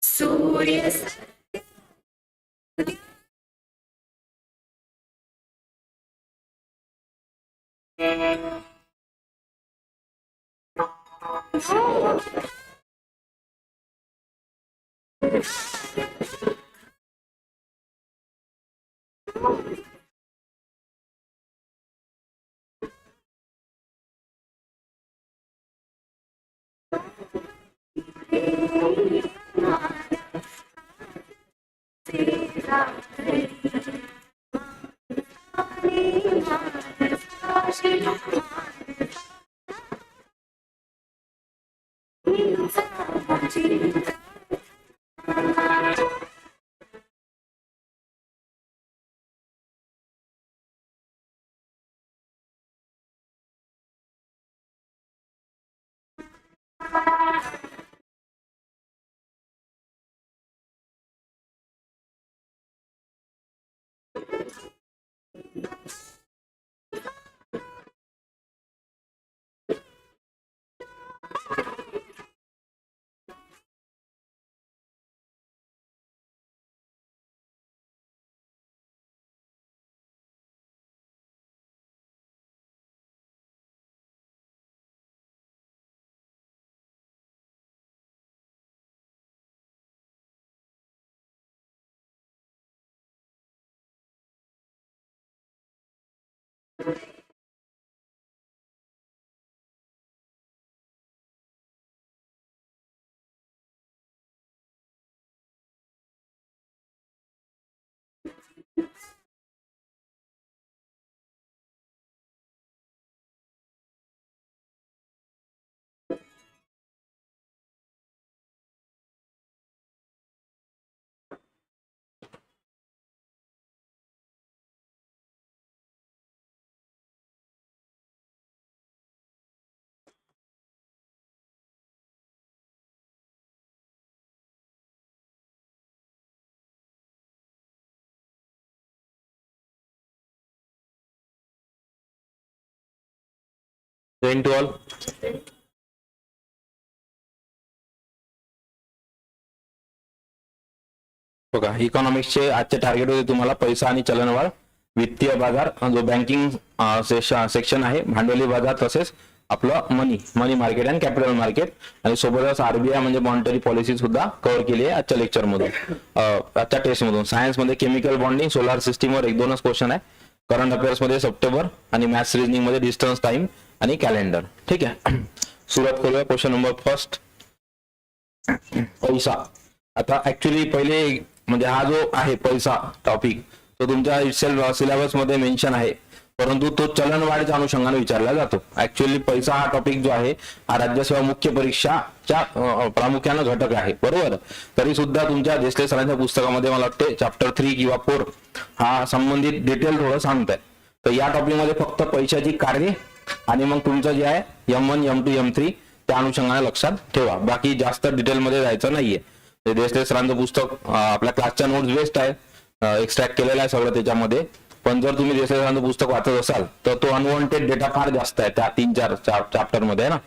सूर्य to all. बघा, इकॉनॉमिक्सचे आजचे टार्गेट होते तुम्हाला पैसा आणि चलनवाढ, वित्तीय बाजार, जो बँकिंग सेक्शन आहे, भांडवली बाजार, तसेच आपलं मनी मार्केट अँड कॅपिटल मार्केट, आणि सोबतच आरबीआय म्हणजे मॉनिटरी पॉलिसी सुद्धा कव्हर केली आहे आजच्या लेक्चर मधून, आजच्या टेस्ट मधून. सायन्स मध्ये केमिकल बॉन्डिंग, सोलार सिस्टीम वर 1-2च क्वेश्चन आहे. करंट अफेअर्स मध्ये सप्टेंबर आणि मॅथ्स रिजनिंग मध्ये डिस्टन्स, टाइम आणि कॅलेंडर. ठीक आहे, सुरुवात करूया. क्वेश्चन नंबर फर्स्ट, पैसा. आता ऍक्च्युली पहिले म्हणजे हा जो आहे पैसा टॉपिक, तो तुमच्या सिलेबस मध्ये मेन्शन आहे, परंतु तो चलनवाढीच्या अनुषंगाने विचारला जातो. ऍक्च्युअली पैसा हा टॉपिक जो आहे हा राज्यसेवा मुख्य परीक्षाच्या प्रामुख्याने घटक आहे, बरोबर. तरी सुद्धा तुमच्या देसले सरांच्या पुस्तकामध्ये मला वाटते चॅप्टर 3 किंवा 4 हा संबंधित डिटेल थोडं सांगताय. तर या टॉपिक मध्ये फक्त पैशाची कार्य आणि मग तुमचं जे आहे M1, M2, M3 त्या अनुषंगाने लक्षात ठेवा. बाकी जास्त डिटेल मध्ये जायचं नाहीये. देसले सरांचं पुस्तक आपल्या क्लासच्या नोट्स बेस्ट आहे, एक्स्ट्रॅक्ट केलेला आहे सगळं त्याच्यामध्ये. पण जर तुम्ही देसले सरांचं पुस्तक वाचत असाल तर तो अनवॉन्टेड डेटा फार जास्त आहे त्या 3-4 चॅप्टर मध्ये ना,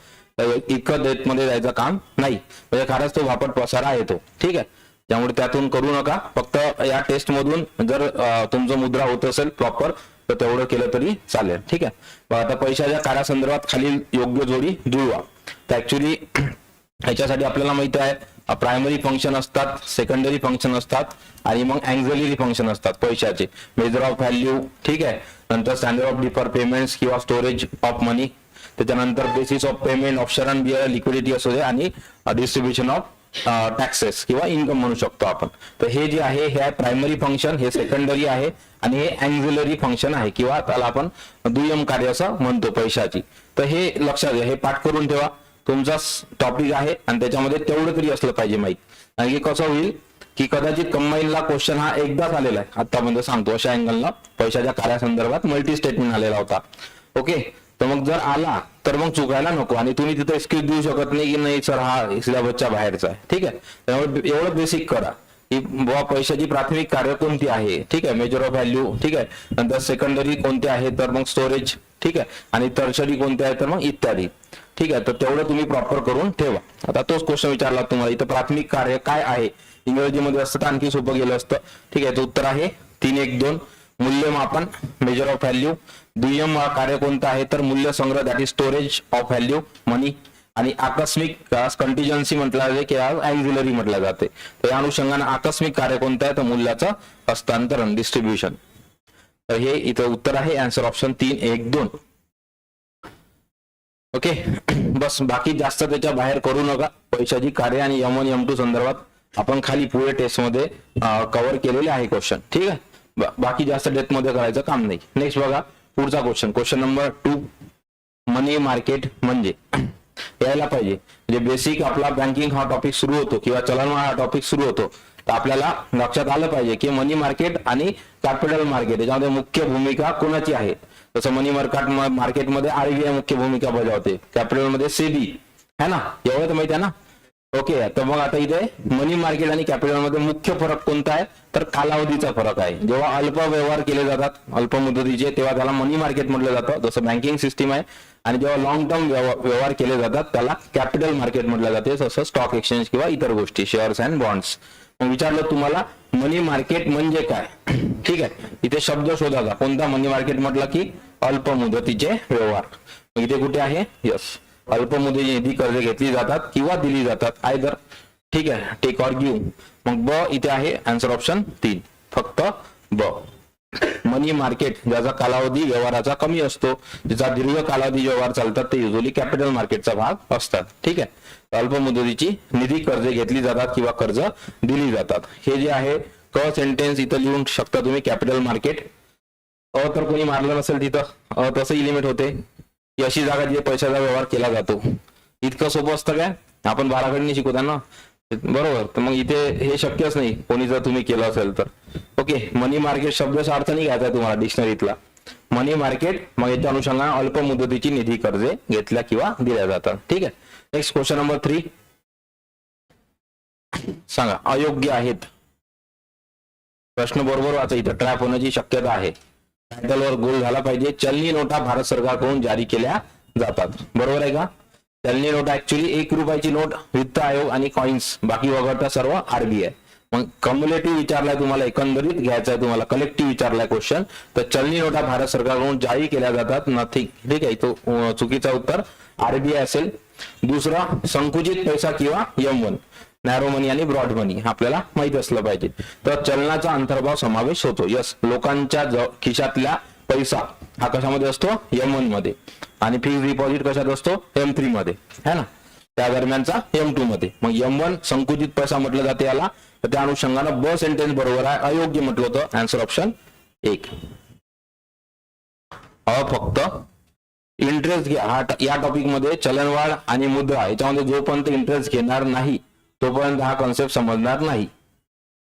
इतकं डेट मध्ये जायचं काम नाही, म्हणजे खरंच तो वापट पसारा आहे तो. ठीक आहे, त्यामुळे त्यातून करू नका. फक्त या टेस्ट मधून जर तुमचं मुद्रा होत असेल प्रॉपर तर तेवढं केलं तरी चालेल. ठीक आहे, आता पैशाच्या कार्यासंदर्भात खालील योग्य जोडी जुळवा. तर ऍक्च्युली ह्याच्यासाठी आपल्याला माहिती आहे प्रायमरी फंक्शन असतात, सेकंडरी फंक्शन असतात आणि मग ॲक्झिलरी फंक्शन असतात पैशाचे. मेजर ऑफ व्हॅल्यू, ठीक आहे, नंतर स्टँडर्ड ऑफ डिफर पेमेंट्स किंवा स्टोरेज ऑफ मनी, त्याच्यानंतर basis of payment, option bear, liquidity असू दे, आणि डिस्ट्रीब्युशन ऑफ टॅक्सेस किंवा इन्कम म्हणू शकतो आपण. तर हे जे आहे हे प्रायमरी फंक्शन, हे सेकंडरी आहे, आणि हे ॲक्झिलरी फंक्शन आहे किंवा त्याला आपण दुय्यम कार्य असं म्हणतो पैशाची. तर हे लक्षात घ्या, हे पाठ करून ठेवा. तुमचा टॉपिक आहे आणि त्याच्यामध्ये तेवढं तरी असलं पाहिजे माहिती. कारण की कसं होईल की कदाचित कंबाईनला क्वेश्चन हा एकदाच आलेला आहे आतापर्यंत सांगतो, अशा अँगलला पैशाच्या कार्यासंदर्भात मल्टी स्टेटमेंट आलेला होता. ओके, तर मग जर आला तर मग चुकायला नको, आणि तुम्ही तिथे एक्सक्यूज देऊ शकत नाही की नाही सर हा सिलेबसच्या बाहेरचा आहे. ठीक आहे, त्यामुळे एवढं बेसिक करा. ही बुवा पैशाची प्राथमिक कार्य कोणती आहे, ठीक आहे, मेजर ऑफ व्हॅल्यू, ठीक आहे, नंतर सेकंडरी कोणते आहे तर मग स्टोरेज, ठीक आहे, आणि टर्शरी कोणते आहे तर मग इत्यादी, ठीक आहे. तर तेवढं तुम्ही प्रॉपर करून ठेवा. आता तोच क्वेश्चन विचारला तुम्हाला, इथं प्राथमिक कार्य काय आहे, इंग्रजीमध्ये असतं तर आणखी सोपं गेलं असतं, ठीक आहे. तर उत्तर आहे 3-1-2. मूल्यमापन, मेजर ऑफ व्हॅल्यू. दुय्यम कार्य कोणतं आहे तर मूल्य संग्रह, that is storage of value money. आणि आकस्मिक कंटिजन्सी म्हटलं जाते किंवा ऍक्झिलरी म्हटलं जाते. तर या अनुषंगाने आकस्मिक कार्य कोणतं आहे तर मूल्याचं हस्तांतरण, डिस्ट्रीब्युशन. तर हे इथं उत्तर आहे आन्सर ऑप्शन 3-1-2. ओके. बस बाकी जास्त त्याच्या बाहेर करू नका. पैशाची कार्य आणि M1 M2 संदर्भात आपण खाली पुढे टेस्ट मध्ये कव्हर केलेले आहे क्वेश्चन, ठीक आहे. बाकी जास्त डेप्थ मध्ये करायचं काम नाही. नेक्स्ट बघा पुढचा क्वेश्चन, क्वेश्चन नंबर 2. मनी मार्केट म्हणजे यायला पाहिजे, म्हणजे बेसिक आपला बँकिंग हा टॉपिक सुरू होतो किंवा चलनवाढ हा टॉपिक सुरू होतो, तर आपल्याला लक्षात आलं पाहिजे की मनी मार्केट आणि कॅपिटल मार्केट याच्यामध्ये मुख्य भूमिका कोणाची आहे. तसं मनी मार्केटमध्ये RBI मुख्य भूमिका बजावते, कॅपिटल मध्ये सेबी है ना, एवढं तर माहिती आहे ना. ओके. तर मग आता इथे मनी मार्केट आणि कॅपिटल मध्ये मुख्य फरक कोणता आहे तर कालावधीचा फरक आहे. जेव्हा अल्प व्यवहार केले जातात अल्प मुदतीचे तेव्हा त्याला मनी मार्केट म्हटलं जातं, जसं बँकिंग सिस्टीम आहे. आणि जेव्हा लॉंग टर्म व्यवहार केले जातात त्याला कॅपिटल मार्केट म्हटलं जाते, जसं स्टॉक एक्सचेंज किंवा इतर गोष्टी, शेअर्स अँड बॉन्ड्स. मग विचारलं तुम्हाला मनी मार्केट म्हणजे काय, ठीक आहे. इथे शब्द शोधायचा कोणता. मनी मार्केट म्हटलं की अल्प मुदतीचे व्यवहार. मग इथे कुठे आहे, यस, अल्प मुदती कर्ज घेतली जातात किंवा दिली जातात, आयदर, ठीक आहे, टेक ऑर गिव्ह. मग ब इथे आहे आन्सर ऑप्शन 3, फक्त ब. मनी मार्केट ज्याचा कालावधी व्यवहाराचा कमी असतो, ज्याचा दीर्घ कालावधी व्यवहार चालतात ते युजली कॅपिटल मार्केटचा भाग असतात, ठीक आहे. अल्प मुदतीची निधी कर्ज घेतली जातात किंवा कर्ज दिली जातात. हे जे आहे क सेंटेन्स इथं लिहून शकता तुम्ही, कॅपिटल मार्केट. तर कोणी मारलं नसेल तिथं तसंही लिमिट होते की अशी जागा जिथे पैशाचा व्यवहार केला जातो. इतकं सोपं असतं काय, आपण बाराखडीने शिकवता ना, बरोबर. तर मग इथे हे शक्यच नाही कोणी जर तुम्ही केलं असेल तर. ओके. मनी मार्केट शब्दाचा अर्थ नाही घ्यायचा तुम्हाला डिक्शनरीतला. मनी मार्केट मग याच्या अनुषंगाने अल्प मुदतीची निधी कर्जे घेतल्या किंवा दिल्या जातात, ठीक आहे. Next question number 3. सांगा अयोग्य आहेत. प्रश्न बरोबर वाचा, इथं ट्रॅप होण्याची शक्यता आहे. टायटलवर गोल झाला पाहिजे. चलनी नोटा भारत सरकारकडून जारी केल्या जातात, बरोबर आहे का. चलनी नोटा ऍक्च्युली 1 रुपयाची नोट वित्त आयोग आणि कॉइन्स, बाकी वगळता सर्व RBI. मग कम्युलेटिव्ह विचारलाय तुम्हाला, एकंदरीत घ्यायचा आहे तुम्हाला, कलेक्टिव्ह विचारलाय क्वेश्चन. तर चलनी नोटा भारत सरकारकडून जारी केल्या जातात, नथिंग, ठीक आहे. तो चुकीचा उत्तर RBI असेल. दुसरा संकुचित पैसा किंवा M1, नॅरो मनी आणि ब्रॉड मनी आपल्याला माहित असलं पाहिजे. तर चलनाचा अंतर्भाव समावेश होतो, यस. लोकांच्या खिशातल्या पैसा हा कशामध्ये असतो, M1 मध्ये, आणि फिक्स डिपॉझिट कशात असतो, M3 मध्ये, है ना. त्या दरम्यानचा M2 मध्ये. मग M1 संकुचित पैसा म्हटलं जाते याला. तर त्या अनुषंगाने ब सेंटेन्स बरोबर आहे. अयोग्य म्हटलं होतं, आन्सर ऑप्शन 1. फक्त इंटरेस्ट घ्या या टॉपिक मध्ये चलनवाढ आणि मुद्रा याच्यामध्ये जोपर्यंत इंटरेस्ट घेणार नाही तोपर्यंत हा कॉन्सेप्ट समजणार नाही,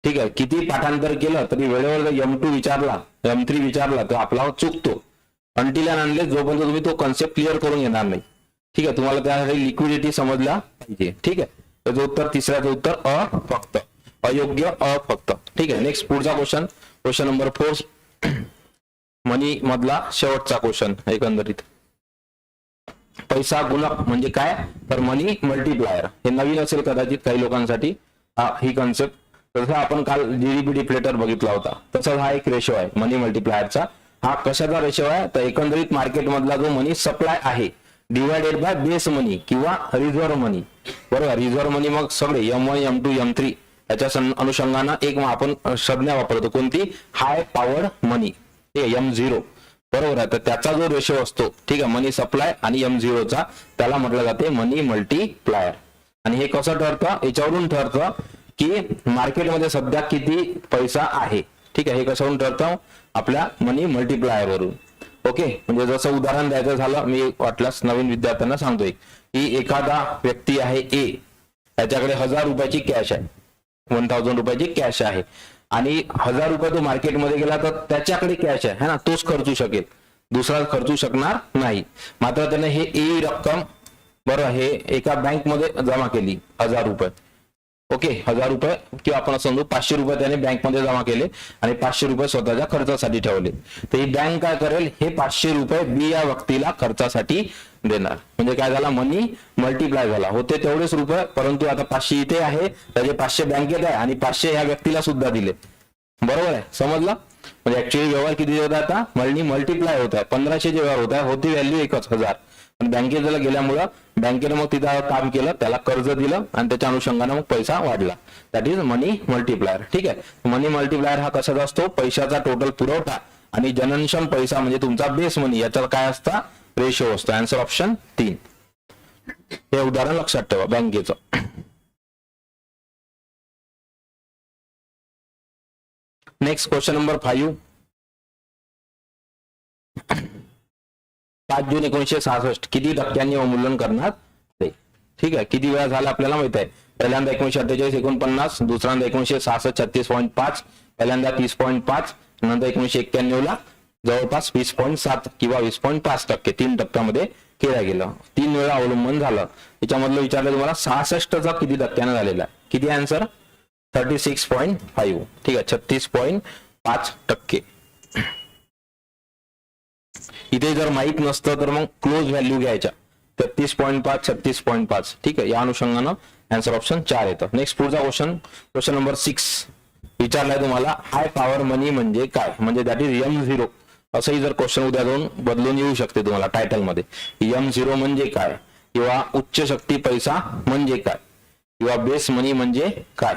ठीक आहे. किती पाठांतर केलं तरी वेळेवर जर M2 विचारला, M3 विचारला तर आपला चुकतो. अंटिल अँड अनलेस जोपर्यंत तुम्ही तो कॉन्सेप्ट क्लिअर करून घेणार नाही, ठीक आहे. तुम्हाला त्यासाठी लिक्विडिटी समजला पाहिजे, ठीक आहे. त्याचं उत्तर तिसऱ्याचं उत्तर फक्त, अयोग्य फक्त, ठीक आहे. नेक्स्ट पुढचा क्वेश्चन, क्वेश्चन नंबर 4. मनी मधला शेवटचा क्वेश्चन एकंदरीत. पैसा गुणक म्हणजे काय तर मनी मल्टीप्लायर. हे नवीन असेल कदाचित काही लोकांसाठी ही कॉन्सेप्ट. तसं आपण काल GDP डिफ्लेटर बघितला होता, तसंच हा एक रेशो आहे मनी मल्टीप्लायरचा. हा कशाचा रेशो आहे तर एकंदरीत मार्केट मधला जो मनी सप्लाय आहे डिवायडेड बाय बेस मनी किंवा रिझर्व्ह मनी, बरोबर. रिझर्व्ह मनी मग सगळे M1 M2 M3 याच्या अनुषंगाने एक आपण संज्ञा वापरतो, कोणती, हाय पॉवर मनी, M0, बरोबर आहे. तर त्याचा जो रेशो असतो, ठीक आहे, मनी सप्लाय आणि M0चा, त्याला म्हटलं जाते मनी मल्टीप्लायर. आणि हे कसं ठरतं, याच्यावरून ठरतं की मार्केटमध्ये सध्या किती पैसा आहे, ठीक आहे. हे कशावरून ठरतं, आपल्या मनी मल्टीप्लायर वरून. ओके. म्हणजे जसं उदाहरण द्यायचं झालं, मी वाटल्यास नवीन विद्यार्थ्यांना सांगतोय की एखादा व्यक्ती आहे A, त्याच्याकडे 1000 रुपयाची कॅश आहे, 1000 रुपयाची कॅश आहे, आणि 1000 रुपये तो मार्केटमध्ये गेला तर त्याच्याकडे कॅश आहे ना, तोच खर्चू शकेल, दुसरा खर्चू शकणार नाही. मात्र त्याने हे रक्कम, बरोबर, हे एका बँक मध्ये जमा केली 1000 रुपये, ओके, 1000 रुपये किंवा आपण समजू 500 रुपये त्याने बँकमध्ये जमा केले आणि 500 रुपये स्वतःच्या खर्चासाठी ठेवले, तर ही बँक काय करेल, हे 500 रुपये बी या व्यक्तीला खर्चासाठी देणार. म्हणजे काय झाला, मनी मल्टिप्लाय झाला. होते तेवढेच रुपये, परंतु आता 500 इथे आहे, त्याचे 500 बँकेत आहे आणि 500 ह्या व्यक्तीला सुद्धा दिले. बरोबर आहे, समजलं. म्हणजे ऍक्च्युअली व्यवहार किती होत आहे, आता मनी मल्टिप्लाय होत आहे. 1500 जे व्यवहार होत आहे, होती व्हॅल्यू एकच 1000, पण बँकेत गेल्यामुळं बँकेने मग तिथं काम केलं, त्याला कर्ज दिलं आणि त्याच्या अनुषंगाने मग पैसा वाढला. That is money multiplier. ठीक आहे, मनी मल्टिप्लायर हा कशाचा असतो, पैशाचा टोटल पुरवठा आणि जननक्षम पैसा म्हणजे तुमचा बेस मनी याच्यात काय असतं, रेशो असतो. Answer option 3. हे उदाहरण लक्षात ठेवा बँकेचं. Next question number 5. 5 जून 1966 किती टक्क्यांनी अवमूल्यन करणार ते. ठीक आहे, किती वेळा झाला आपल्याला माहित आहे. पहिल्यांदा 1948 49, दुसऱ्यांदा 1966 36.5, पहिल्यांदा 30.5, नंतर 1991 ला जवळपास 20.7 किंवा 20.5%, 3% केल्या गेलं. 3 वेळा अवलंबन झालं. याच्यामधलं विचारलं तुम्हाला 66चा किती टक्क्यानं झालेला आहे, किती आन्सर 36.5. ठीक आहे, 36.5%. इथे जर माहित नसतं तर मग क्लोज व्हॅल्यू घ्यायच्या, 33.5 36.5. ठीक आहे, या अनुषंगानं आन्सर ऑप्शन 4 येतं. नेक्स्ट पुढचा क्वेश्चन नंबर 6 विचारलाय तुम्हाला, हाय पॉवर मनी म्हणजे काय, म्हणजे दॅट इज M0. असंही जर क्वेश्चन उद्या जाऊन बदलून येऊ शकते तुम्हाला टायटल मध्ये. M0 म्हणजे काय, किंवा उच्च शक्ती पैसा म्हणजे काय, किंवा बेस मनी म्हणजे काय.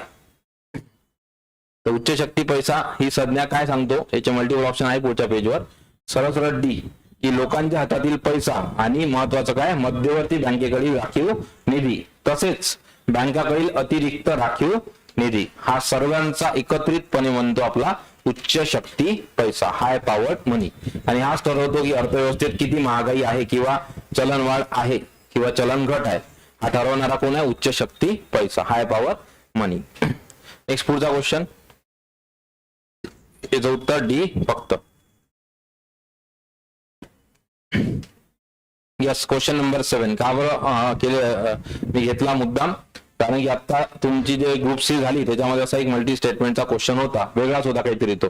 तर उच्च शक्ती पैसा ही संज्ञा काय सांगतो, याचे मल्टिपल ऑप्शन आहे पुढच्या पेजवर. सरळ सरळ डी, की लोकांच्या हातातील पैसा आणि महत्वाचं काय, मध्यवर्ती बँकेकडील राखीव निधी तसेच बँकाकडील अतिरिक्त राखीव निधी, हा सर्वांचा एकत्रितपणे म्हणतो आपला उच्च शक्ती पैसा, हाय पॉवर्ड मनी. आणि हाच ठरवतो की अर्थव्यवस्थेत किती महागाई आहे किंवा चलनवाढ आहे किंवा चलन घट आहे. हा ठरवणारा कोण आहे, उच्च शक्ती पैसा, हाय पॉवर मनी. नेक्स्ट पुढचा क्वेश्चन, याचं उत्तर डी फक्त. Yes, question number 7. का बरं केले मी घेतला मुद्दाम, कारण की आता तुमची जे ग्रुप सी झाली त्याच्यामध्ये असा एक मल्टी स्टेटमेंटचा क्वेश्चन होता, वेगळाच होता काहीतरी तो,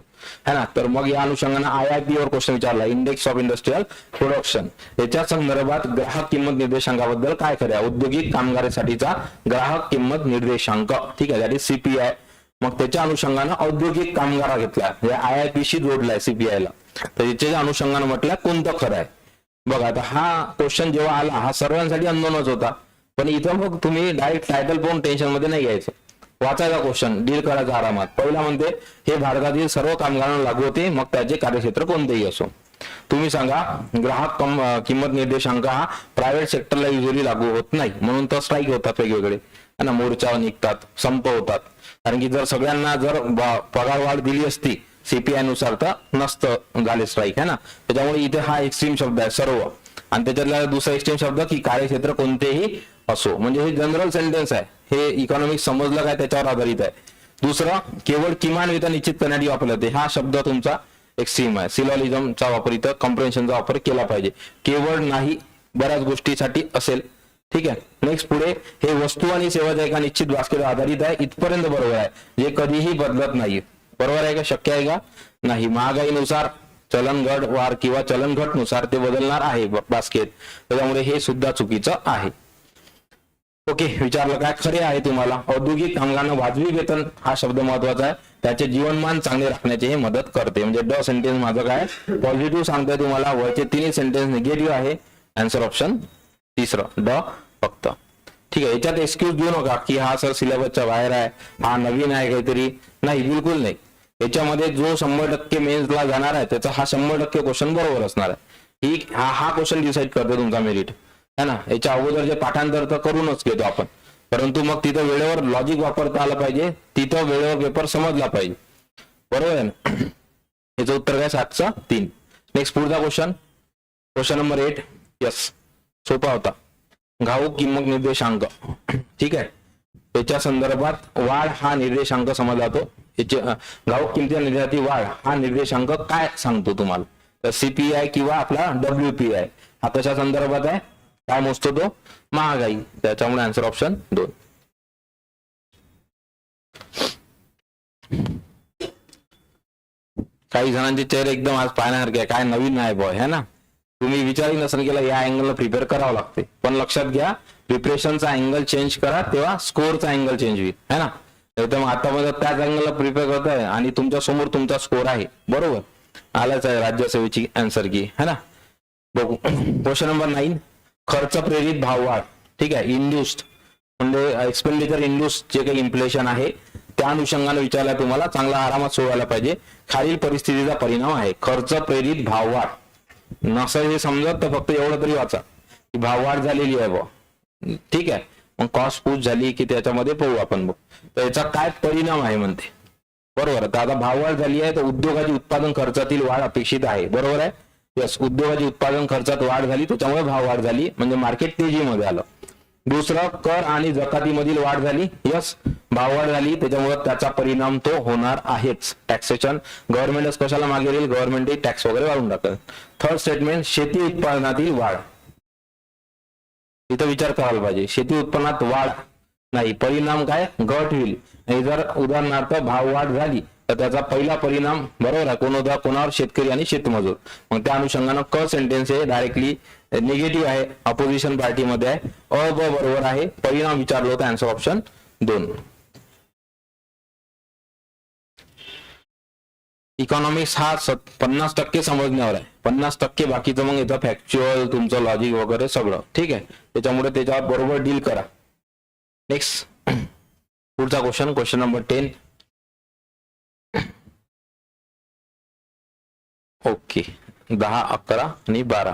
है ना. तर मग या अनुषंगाने IIP वर क्वेश्चन विचारला, इंडेक्स ऑफ इंडस्ट्रियल प्रोडक्शन. याच्या संदर्भात ग्राहक किंमत निर्देशांकाबद्दल काय खरं आहे, औद्योगिक कामगारासाठीचा ग्राहक किंमत निर्देशांक. ठीक आहे, दॅट इज CPI. मग त्याच्या अनुषंगानं औद्योगिक कामगार घेतला, IIP शी जोडलाय CPI ला. तर याच्या अनुषंगानं म्हटलं कोणतं खरं आहे. बघा आता हा क्वेश्चन जेव्हा आला, हा सर्वांसाठी अननोनच होता, पण इथं मग तुम्ही डायरेक्ट टायटल पाहून टेन्शन मध्ये नाही घ्यायचं, वाचायचा क्वेश्चन, डील करायचा आरामात. पहिला म्हणते हे भारतातील सर्व कामगारांना लागू होते, मग त्याचे कार्यक्षेत्र कोणतेही असो. तुम्ही सांगा, ग्राहक किंमत निर्देशांक हा प्रायव्हेट सेक्टरला युजली लागू होत नाही, म्हणून तर स्ट्राईक होतात वेगवेगळे, है ना, मोर्चा निघतात, संप होतात. कारण की जर सगळ्यांना जर पगार वाढ दिली असती CPI नुसार तर नसतं झाले स्ट्राईक, है ना. त्याच्यामुळे इथे हा एक्स्ट्रीम शब्द आहे सर्व, आणि त्याच्यातला दुसरा एक्स्ट्रीम शब्द की कार्यक्षेत्र कोणतेही असो, म्हणजे हे जनरल सेंटेन्स आहे, हे इकॉनॉमिक्स समजलं काय त्याच्यावर आधारित आहे. दुसरं, केवळ किमान वेतन निश्चित करण्यासाठी वापरला जाते, हा शब्द तुमचा एक्स्ट्रीम आहे. सिलॉलिझमचा वापर इथं, कम्प्रेन्शनचा वापर केला पाहिजे, केवळ नाही बऱ्याच गोष्टीसाठी असेल. ठीक आहे. नेक्स्ट पुढे, हे वस्तू आणि सेवाच्या एका निश्चित बास्केटवर आधारित आहे, इथपर्यंत बरोबर आहे, जे कधीही बदलत नाही. बरोबर आहे का, शक्य आहे का, नाही. महागाईनुसार चलन घट वाढ किंवा चलन घट नुसार ते बदलणार आहे बास्केट, त्याच्यामुळे हे सुद्धा चुकीचं आहे. ओके, विचारलं काय खरे आहे तुम्हाला, औद्योगिक कामगारांना वाजवी वेतन हा शब्द महत्वाचा आहे, त्याचे जीवनमान चांगले राखण्याचे हे मदत करते. म्हणजे ड सेंटेन्स माझं काय पॉझिटिव्ह सांगतोय तुम्हाला, वरचे तिन्ही सेंटेन्स निगेटिव्ह आहे. आन्सर ऑप्शन तिसरं ड फक्त. ठीक आहे, याच्यात एक्सक्यूज देऊ नका की हा सर सिलेबसच्या बाहेर आहे, हा नवीन आहे काहीतरी, नाही, बिलकुल नाही. याच्यामध्ये जो 100% मेन्सला जाणार आहे त्याचा हा 100% क्वेश्चन बरोबर असणार आहे. ही हा क्वेश्चन डिसाईड करतो तुमचा मेरिट, है ना. याच्या अगोदर जे पाठांतर तर करूनच घेतो आपण, परंतु मग तिथं वेळेवर लॉजिक वापरता आलं पाहिजे, तिथं वेळेवर पेपर समजला पाहिजे. बरोबर आहे ना. याचं उत्तर काय 7/3. नेक्स्ट पुढचा क्वेश्चन नंबर 8. यस, सोपा होता. घाऊक किंमत निर्देशांक. ठीक आहे, त्याच्या संदर्भात वाढ हा निर्देशांक समजला जातो. घाऊक किमतीच्या निर्देशाची वाढ हा निर्देशांक काय सांगतो तुम्हाला, तर CPI किंवा आपला WPI हा कशा संदर्भात आहे, काय मोजतो तो, महागाई. त्याच्यामुळे आन्सर ऑप्शन 2. काही जणांचे चेहरे एकदम आज पाहण्यासारखे आहे, काय नवीन आहे बॉय है ना. तुम्ही विचारही नसेल केला या अँगलला प्रिपेअर करावं लागते, पण लक्षात घ्या प्रिपरेशनचा अँगल चेंज करा तेव्हा स्कोअरचा अँगल चेंज होईल है ना. एकदम आतापर्यंत त्याच अँगलला प्रिपेअर करताय आणि तुमच्या समोर तुमचा स्कोर आहे, बरोबर आलाच आहे राज्यसेवेची आन्सर की है ना. बघू क्वेश्चन नंबर 9, खर्च प्रेरित भाववाढ. ठीक आहे, इंड्युस्ड म्हणजे एक्सपेंडिचर इंड्युस्ड जे काही इन्फ्लेशन आहे त्या अनुषंगाने विचारला तुम्हाला, चांगला आरामात सोडवायला पाहिजे. खालील परिस्थितीचा परिणाम आहे खर्च प्रेरित भाववाढ. नसं हे समजत तर फक्त एवढं तरी वाचा की भाववाढ झालेली आहे बा. ठीक आहे, मग कॉस्ट पुश झाली की त्याच्यामध्ये पाहू आपण बघ. तर याचा काय परिणाम आहे म्हणते, बरोबर. तर आता भाववाढ झाली आहे तर उद्योगाची उत्पादन खर्चातील वाढ अपेक्षित आहे, बरोबर आहे. यस, उद्योगाची उत्पादन खर्चात वाढ झाली त्याच्यामुळे भाववाढ झाली म्हणजे मार्केट तेजीमध्ये आलं. दुसरं, कर आणि जकातीमधील वाढ झाली. यस, भाववाढ झाली त्याच्यामुळे त्याचा परिणाम तो होणार आहेच. टॅक्सेशन, गव्हर्नमेंटच कशाला मागे राहील, गव्हर्नमेंट टॅक्स वगैरे वाढून टाकत. थर्ड स्टेटमेंट, शेती उत्पादनातील वाढ. इथं विचार करायला पाहिजे, शेती उत्पन्नात वाढ नाही, परिणाम काय, घट होईल. आणि जर उदाहरणार्थ भाववाढ झाली तर त्याचा पहिला परिणाम बरोबर आहे कोण होता, कोणावर, शेतकरी आणि शेतमजूर. मग त्या अनुषंगानं क सेंटेन्स हे डायरेक्टली निगेटिव्ह आहे, अपोजिशन पार्टीमध्ये आहे. अ ब बरोबर आहे, परिणाम विचारलं होतं, आन्सर ऑप्शन 2. इकॉनॉमिक्स हा 50% समजण्यावर आहे, 50% बाकीचं मग येतं फॅक्च्युअल तुमचं लॉजिक वगैरे सगळं. ठीक आहे, त्याच्यामुळे त्याच्यावर बरोबर डील करा. नेक्स्ट पुढचा क्वेश्चन, क्वेश्चन नंबर 10. ओके, 10, 11 आणि 12.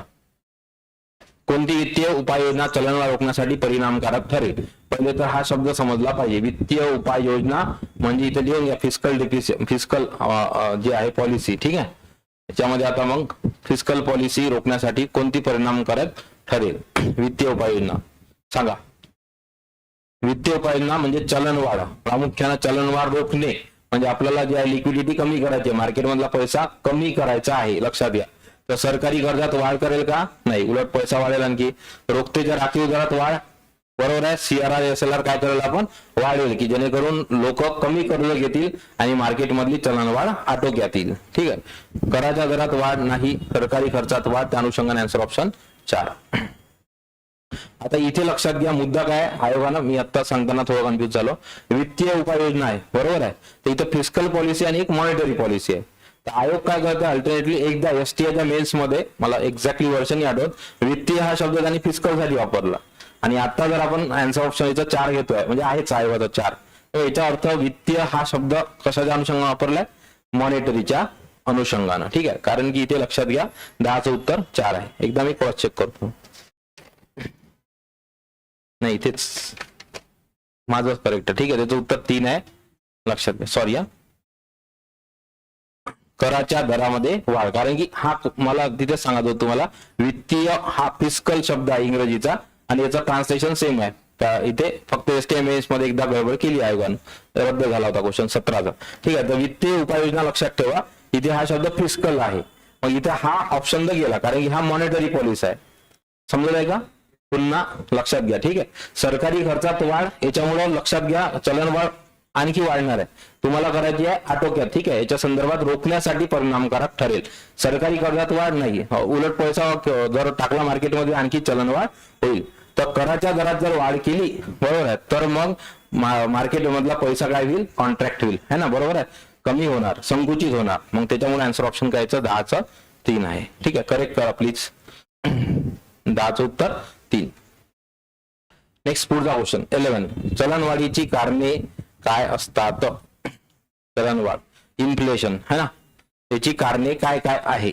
कोणती वित्तीय उपाययोजना चलनवाढ रोखण्यासाठी परिणामकारक ठरेल. पहिले तर हा शब्द समजला पाहिजे, वित्तीय उपाययोजना म्हणजे इथे लिहून घ्या फिस्कल जे आहे पॉलिसी. ठीक आहे, त्याच्यामध्ये आता मग फिस्कल पॉलिसी रोखण्यासाठी कोणती परिणामकारक ठरेल. वित्तीय उपाययोजना सांगा. वित्तीय उपाययोजना म्हणजे चलनवाढ, प्रामुख्याने चलनवाढ रोखणे म्हणजे आपल्याला जे आहे लिक्विडिटी कमी करायची आहे, मार्केटमधला पैसा कमी करायचा आहे, लक्षात घ्या. तर सरकारी कर्जात वाढ करेल का, नाही, उलट पैसा वाढेल. आणखी रोखतेच्या राखीव दरात वाढ, बरोबर आहे. CRR SLR काय करेल आपण, वाढवेल की जेणेकरून लोक कमी कर्ज घेतील आणि मार्केटमधली चलनवाढ आटोक्यात येईल. ठीक आहे, कराच्या दरात वाढ नाही, सरकारी खर्चात वाढ, त्या अनुषंगाने आन्सर ऑप्शन 4. आता इथे लक्षात घ्या मुद्दा काय, आयोगानं मी आता सांगताना थोडं कन्फ्युज झालो. वित्तीय उपाययोजना आहे, बरोबर आहे. तर इथं फिस्कल पॉलिसी आणि एक मॉनिटरी पॉलिसी आहे. तर आयोग काय करतो, अल्टरनेटली एकदा STIच्या मेल्स मध्ये मला एक्झॅक्टली वर्षन आठवत, वित्तीय हा शब्द त्यांनी फिस्कल साठी वापरला. आणि आता जर आपण आन्सर ऑप्शन याचा 4 घेतोय म्हणजे आहेच आयोगाचा 4, तर याचा अर्थ वित्तीय हा शब्द कशाच्या अनुषंगाने वापरलाय, मॉनिटरीच्या अनुषंगानं. ठीक आहे, कारण की इथे लक्षात घ्या 10चं उत्तर 4 आहे. एकदा मी क्रॉस चेक करतो, नाही इथेच माझं करेक्ट. ठीक आहे, त्याचं उत्तर 3 आहे, लक्षात घ्या. सॉरी हा, कराच्या दरामध्ये वाढ, कारण की हा मला तिथे सांगत होतो तुम्हाला वित्तीय हा फिस्कल शब्द आहे इंग्रजीचा आणि याचं ट्रान्सलेशन सेम आहे. इथे फक्त STMS मध्ये एकदा गडबड केली आयोगानं, रद्द झाला होता क्वेश्चन 17चा. ठीक आहे, तर वित्तीय उपाययोजना लक्षात ठेवा, इथे हा शब्द फिस्कल आहे, मग इथे हा ऑप्शन गेला कारण की हा मॉनिटरी पॉलिसी आहे. समजलंय का, पुन्हा लक्षात घ्या. ठीक आहे, सरकारी खर्चात वाढ, याच्यामुळे लक्षात घ्या चलनवाढ आणखी वाढणार आहे, तुम्हाला करायची आहे आटोक्यात. ठीक आहे, याच्या संदर्भात रोखण्यासाठी परिणामकारक ठरेल. सरकारी कर्जात वाढ नाही, उलट पैसा जर टाकला मार्केटमध्ये आणखी चलनवाढ होईल. तर कराच्या दरात जर वाढ केली, बरोबर आहे, तर मग मार्केटमधला पैसा काय होईल, कॉन्ट्रॅक्ट होईल है ना, बरोबर आहे, कमी होणार, संकुचित होणार. मग त्याच्यामुळे आन्सर ऑप्शन काय 10चं 3 आहे. ठीक आहे, करेक्ट करा प्लीज. 10चं उत्तर 3. नेक्स्ट पुढचा क्वेश्चन 11. चलनवाढीची कारणे काय असतात. चलनवाढ, इन्फ्लेशन है ना, त्याची कारणे काय काय आहे.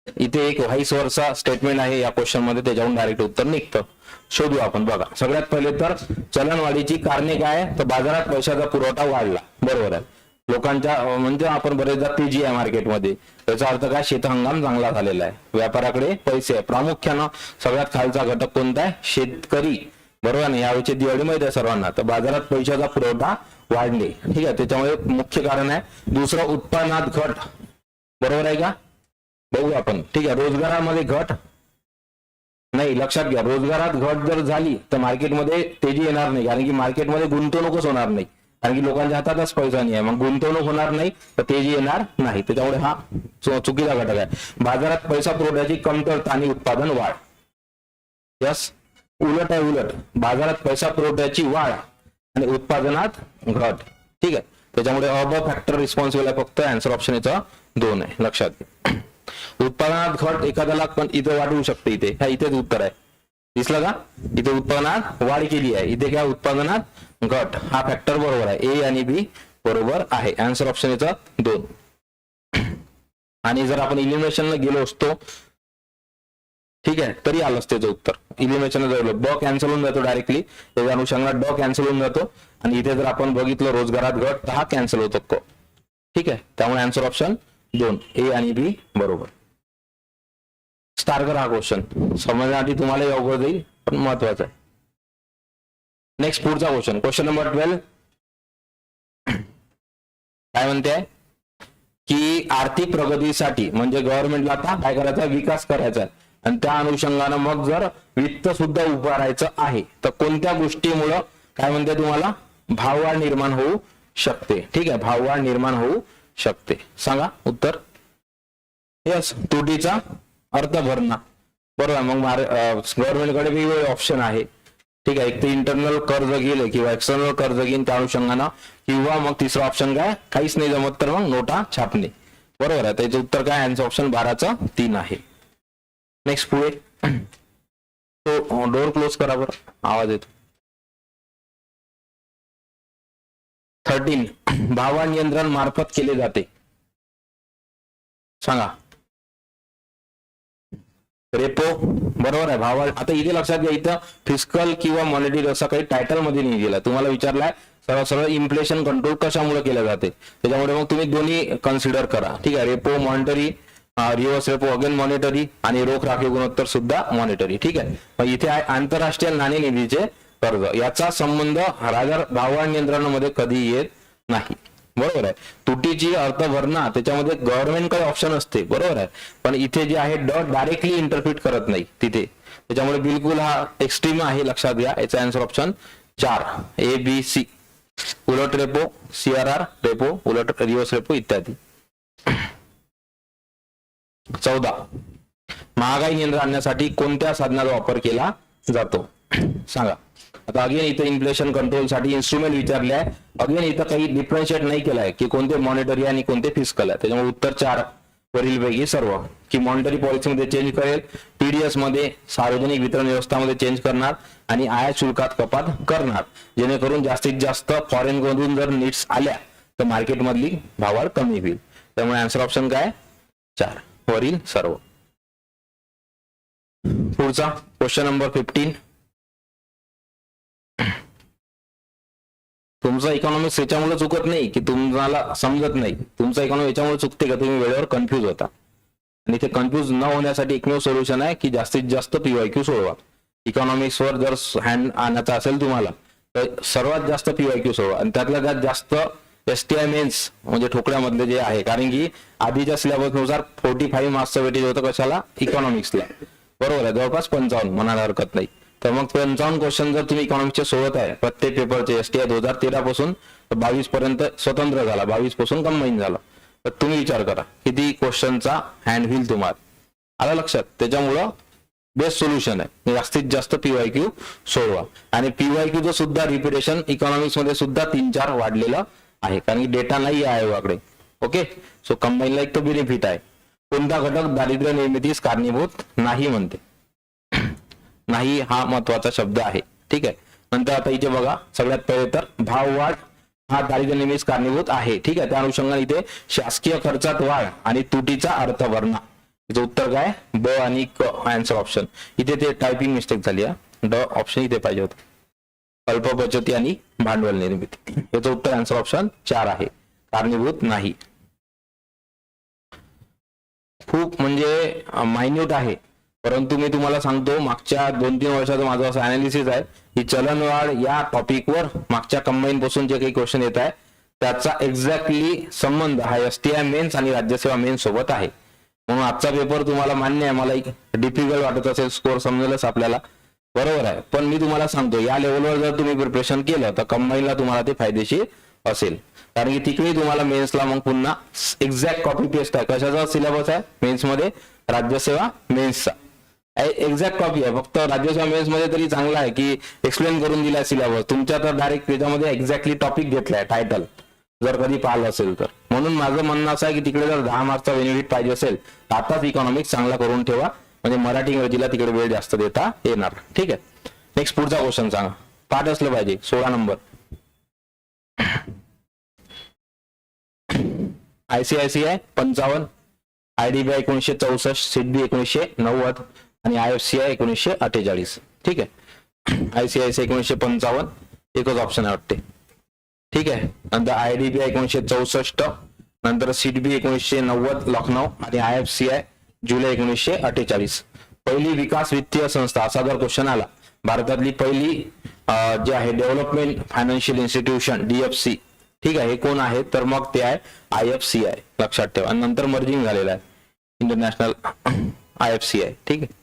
इथे एक व्हाईस वर्सा स्टेटमेंट आहे या क्वेश्चन मध्ये, त्याच्यावरून डायरेक्ट उत्तर निघतं. शोधू आपण. बघा, सगळ्यात पहिले तर चलनवाढीची कारणे काय, तर बाजारात पैशाचा पुरवठा वाढला, बरोबर आहे. लोकांच्या म्हणजे आपण बरेचदा तेजी आहे मार्केटमध्ये, त्याचा अर्थ काय, शेत हंगाम चांगला झालेला आहे, व्यापाराकडे पैसे आहे. प्रामुख्यानं सगळ्यात खालचा घटक कोणता आहे, शेतकरी, बरोबर आहे. यावेळी दिवाळी माहिती आहे सर्वांना, तर बाजारात पैशाचा पुरवठा वाढले. ठीक आहे, त्याच्यामुळे मुख्य कारण आहे. दुसरं, उत्पन्नात घट, बरोबर आहे का, बघू आपण. ठीक आहे, रोजगारामध्ये घट नाही, लक्षात घ्या रोजगारात घट जर झाली तर मार्केटमध्ये तेजी येणार नाही, कारण की मार्केटमध्ये गुंतवणूकच होणार नाही. कारण की लोकांच्या हातातच पैसा नाही आहे, मग गुंतवणूक होणार नाही तर तेजी येणार नाही, त्याच्यामुळे हा चुकीचा घटक आहे. बाजारात पैसा पुरवठ्याची कमतरता आणि उत्पादन वाढ. यस, उलट आहे, उलट. बाजारात पैसा पुरवठ्याची वाढ आणि उत्पादनात घट. ठीक आहे, त्याच्यामुळे अब फॅक्टर रिस्पॉन्सिबल आहे फक्त. आन्सर ऑप्शन याचा 2 आहे, लक्षात घ्या. उत्पादनात घट एखाद्याला पण इथे वाढवू शकते, इथे ह्या इथेच उत्तर आहे. दिसलं का? इथे उत्पादनात वाढ केली आहे, इथे काय उत्पादनात घट. हा फॅक्टर बरोबर आहे, ए आणि बी बरोबर आहे. आन्सर ऑप्शन याचा 2. आणि जर आपण इलिमिनेशनला गेलो असतो, ठीक आहे, तरी आलं असतं त्याचं उत्तर. इलिमिनेशन जर ब कॅन्सल होऊन जातो डायरेक्टली, त्याच्या अनुषंगात ड कॅन्सल होऊन जातो. आणि इथे जर आपण बघितलं रोजगारात घट तर हा कॅन्सल होतो. ठीक आहे, त्यामुळे आन्सर ऑप्शन 2, ए आणि बी बरोबर. स्टार करा हा क्वेश्चन, समजण्यासाठी तुम्हाला अवघड जाईल पण महत्वाचा आहे. नेक्स्ट पुढचा क्वेश्चन, क्वेश्चन नंबर 12. काय म्हणते की आर्थिक प्रगतीसाठी म्हणजे गव्हर्नमेंटला आता काय करायचं, विकास करायचा आहे, आणि त्या अनुषंगानं मग जर वित्त सुद्धा उभारायचं आहे तर कोणत्या गोष्टीमुळं काय म्हणते तुम्हाला भाववाढ निर्माण होऊ शकते. ठीक आहे, भाववाढ निर्माण होऊ शकते. सांगा उत्तर. यस, तुटीचा अर्थ भरणा. बरोबर. मग गव्हर्नमेंटकडे वेगवेगळे ऑप्शन आहे. ठीक आहे, एक तर इंटरनल कर्ज गेले किंवा एक्सटर्नल कर्ज घेईन त्या अनुषंगानं, किंवा मग तिसरा ऑप्शन काय, काहीच नाही जमत तर मग नोटा छापणे. बरोबर आहे, त्याचं उत्तर काय, आन्सर ऑप्शन 12/3 आहे. नेक्स्ट पुढे, तो डोर क्लोज करा बरं, आवाज येतो. 13, भाववाढ नियंत्रण मार्फत केले जाते. सांगा. रेपो. बरोबर आहे, भाववाढ. आता इथे लक्षात घ्या, इथं फिस्कल किंवा मॉनिटरी असं काही टायटल मध्ये नाही दिलं. तुम्हाला विचारलाय सरळ सरळ इन्फ्लेशन कंट्रोल कशामुळे केलं जाते, त्याच्यामुळे मग तुम्ही दोन्ही कन्सिडर करा. ठीक आहे, repo monetary, reverse repo again monetary, आणि रोख राखीव गुणोत्तर सुद्धा मॉनिटरी. ठीक आहे, मग इथे आहे आंतरराष्ट्रीय नाणेनिधीचे कर्ज. याचा संबंध भाववाढ नियंत्रणामध्ये कधी येत नाही. बरोबर आहे. तुटीची अर्थ भरणा त्याच्यामध्ये गव्हर्नमेंटकडे ऑप्शन असते. बरोबर आहे, पण इथे जे आहे डायरेक्टली इंटरप्रिट करत नाही तिथे, त्याच्यामुळे बिलकुल हा एक्स्ट्रीम आहे, लक्षात घ्या. याचा answer option 4, A B C. उलट रेपो, सीआरआर रेपो, उलट रिव्हर्स रेपो इत्यादी. 14, महागाई नियंत्रण आणण्यासाठी कोणत्या साधनाचा वापर केला जातो. सांगा. आता अगेन इथं इन्फ्लेशन कंट्रोल साठी इन्स्ट्रुमेंट विचारले आहे. अगेन इथं काही डिफरन्शिएट नाही केलाय की कोणते मॉनिटरी आणि कोणते फिस्कल आहे, त्याच्यामुळे उत्तर 4 वरील पैकी सर्व. की मॉनिटरी पॉलिसीमध्ये चेंज करेल, टीडीएस मध्ये सार्वजनिक वितरण व्यवस्थामध्ये चेंज करणार, आणि आयात शुल्कात कपात करणार, जेणेकरून जास्तीत जास्त फॉरेन मधून जर नीड्स आल्या तर मार्केटमधली भाववाढ कमी होईल. त्यामुळे आन्सर ऑप्शन काय, 4 वरील सर्व. पुढचा क्वेश्चन नंबर 15. तुमचा इकॉनॉमिक्स याच्यामुळे चुकत नाही की तुम्हाला समजत नाही, तुमचा इकॉनॉमी याच्यामुळे चुकते का तुम्ही वेळेवर कन्फ्यूज होता. आणि ते कन्फ्यूज न होण्यासाठी एकमेव सोल्युशन आहे की जास्तीत जास्त पीवायक्यू सोडवा. इकॉनॉमिक्स वर जर हँड आणायचा असेल तुम्हाला तर सर्वात जास्त पीवायक्यू सोडवा, आणि त्यातल्या त्यात जास्त STI मेन्स म्हणजे ठोकळ्यामधले जे आहे, कारण की आधीच्या सिलेबस नुसार 45 मार्क्सचं वेटेज होतं कशाला, इकॉनॉमिक्सला. बरोबर आहे, जवळपास 55 म्हणायला हरकत नाही. तर मग 55 क्वेश्चन जर तुम्ही इकॉनॉमिक्सचे सोडत आहे प्रत्येक पेपरचे, STI 2013 पासून 22 पर्यंत स्वतंत्र झाला, 22 पासून कंबाईन झाला, तर तुम्ही विचार करा किती क्वेश्चनचा हँड होईल तुम्हाला. आलं लक्षात. त्याच्यामुळं बेस्ट सोल्युशन आहे जास्तीत जास्त पीवायक्यू सोडवा. आणि पीवायक्यूचं सुद्धा रिपिटेशन इकॉनॉमिक्स मध्ये सुद्धा 3-4 वाढलेलं आहे, कारण की डेटा नाही आहे आयोगाकडे. ओके, सो कंबाईनला एक तो बेनिफिट आहे. कोणता घटक दारिद्र्य निर्मितीस कारणीभूत नाही म्हणते. नाही हा महत्वाचा शब्द आहे. ठीक आहे, नंतर आता इथे बघा, सगळ्यात पहिले तर भाववाढ हा दारिद्र्य निर्मितीस कारणीभूत आहे. ठीक आहे, त्या अनुषंगाने इथे शासकीय खर्चात वाढ आणि तुटीचा अर्थ भरणा. याचं उत्तर काय, ब आणि क आन्सर ऑप्शन. इथे ते टायपिंग मिस्टेक झाली आहे, ड ऑप्शन इथे पाहिजे होतं. अल्प बचती आणि भांडवल निर्मिती, याचं उत्तर आन्सर ऑप्शन 4 आहे, कारणीभूत नाही. खूप म्हणजे मायन्यूट आहे, परंतु मी तुम्हाला सांगतो मागच्या 2-3 वर्षाचं माझं असं अनालिसिस आहे की चलनवाढ या टॉपिकवर मागच्या कंबाईन पासून जे काही क्वेश्चन येत आहे त्याचा एक्झॅक्टली संबंध हा STI मेन्स आणि राज्यसेवा मेन्स सोबत आहे. म्हणून आजचा पेपर तुम्हाला मान्य आहे, मला डिफिकल्ट वाटत असेल, स्कोर समजेलच आपल्याला. बरोबर आहे, पण मी तुम्हाला सांगतो या लेवलवर जर तुम्ही प्रिपरेशन केलं तर कंबाईनला तुम्हाला ते फायदेशीर असेल, कारण की तिकडे तुम्हाला मेन्सला मग पुन्हा एक्झॅक्ट कॉपी पेस्ट आहे. कशाचा सिलेबस आहे मेन्स मध्ये? राज्यसेवा मेन्सचा एक्झॅक्ट कॉपी आहे. फक्त राज्यसेवा मेन्स मध्ये तरी चांगला आहे की एक्सप्लेन करून दिलाय सिलेबस. तुमच्या तर डायरेक्ट त्याच्यामध्ये एक्झॅक्टली टॉपिक घेतलाय, टायटल जर कधी पाहिलं असेल तर. म्हणून माझं म्हणणं असं आहे की तिकडे जर 10 मार्क्सचा बेनिफिट पाहिजे असेल तर आताच इकॉनॉमिक्स चांगला करून ठेवा, म्हणजे मराठी इंग्रजीला तिकडे वेळ जास्त देता येणार. ठीक आहे. नेक्स्ट पुढचा क्वेश्चन सांगा. पाठ असलं पाहिजे. 16 नंबर. ICICI 55, IDBI 1964, SIDBI 1990 आणि IFCI 1948. ठीक आहे. ICICI 1955 एकच ऑप्शन आहे वाटते. ठीक आहे. नंतर IDBI 1964, नंतर SIDBI 1990 लखनौ आणि IFCI जुलै 1948. पहिली विकास वित्तीय संस्था असा जर क्वेश्चन आला, भारतातली पहिली जी आहे डेव्हलपमेंट फायनान्शियल इन्स्टिट्यूशन DFC, ठीक आहे, हे कोण आहे? तर मग ते आहे IFCI. लक्षात ठेवा. आणि नंतर मर्जिंग झालेलं आहे इंटरनॅशनल IFCI. ठीक आहे.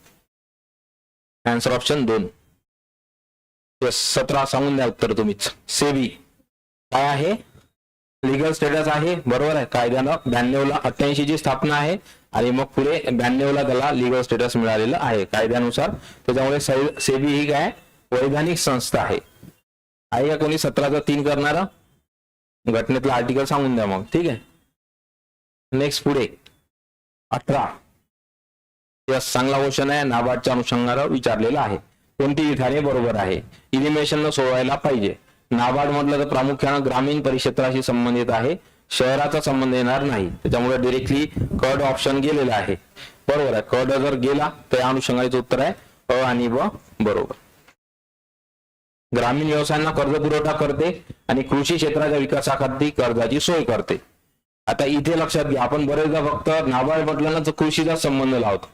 Answer option 2. 17 सांगून द्या उत्तर तुम्हीच. सेबी काय आहे? लिगल स्टेटस आहे, बरोबर आहे. कायद्यानं 92ला 88 ची स्थापना आहे आणि मग पुढे 92ला त्याला लिगल स्टेटस मिळालेलं आहे कायद्यानुसार. त्याच्यामुळे सेबी ही काय वैधानिक संस्था आहे. का कोणी 17चा 3 करणार? घटनेतला आर्टिकल सांगून द्या मग. ठीक आहे. नेक्स्ट पुढे 18. यस, चांगला क्वेश्चन आहे. नाबार्डच्या अनुषंगाने विचारलेला आहे. कोणती विधाने बरोबर आहे? इलिमिनेशन सोडवायला पाहिजे. नाबार्ड म्हटलं तर प्रामुख्याने ग्रामीण परिक्षेत्राशी संबंधित आहे, शहराचा संबंध येणार नाही. त्याच्यामुळे डिरेक्टली कड ऑप्शन गेलेला आहे. बरोबर आहे. कड जर गेला तर या अनुषंगाचं उत्तर आहे अ आणि ब. बरोबर. ग्रामीण व्यवसायांना कर्ज पुरवठा करते आणि कृषी क्षेत्राच्या विकासासाठी कर्जाची सोय करते. आता इथे लक्षात घ्या, आपण बरेचदा फक्त नाबार्ड म्हटलं ना तर कृषीचा संबंध लावतो,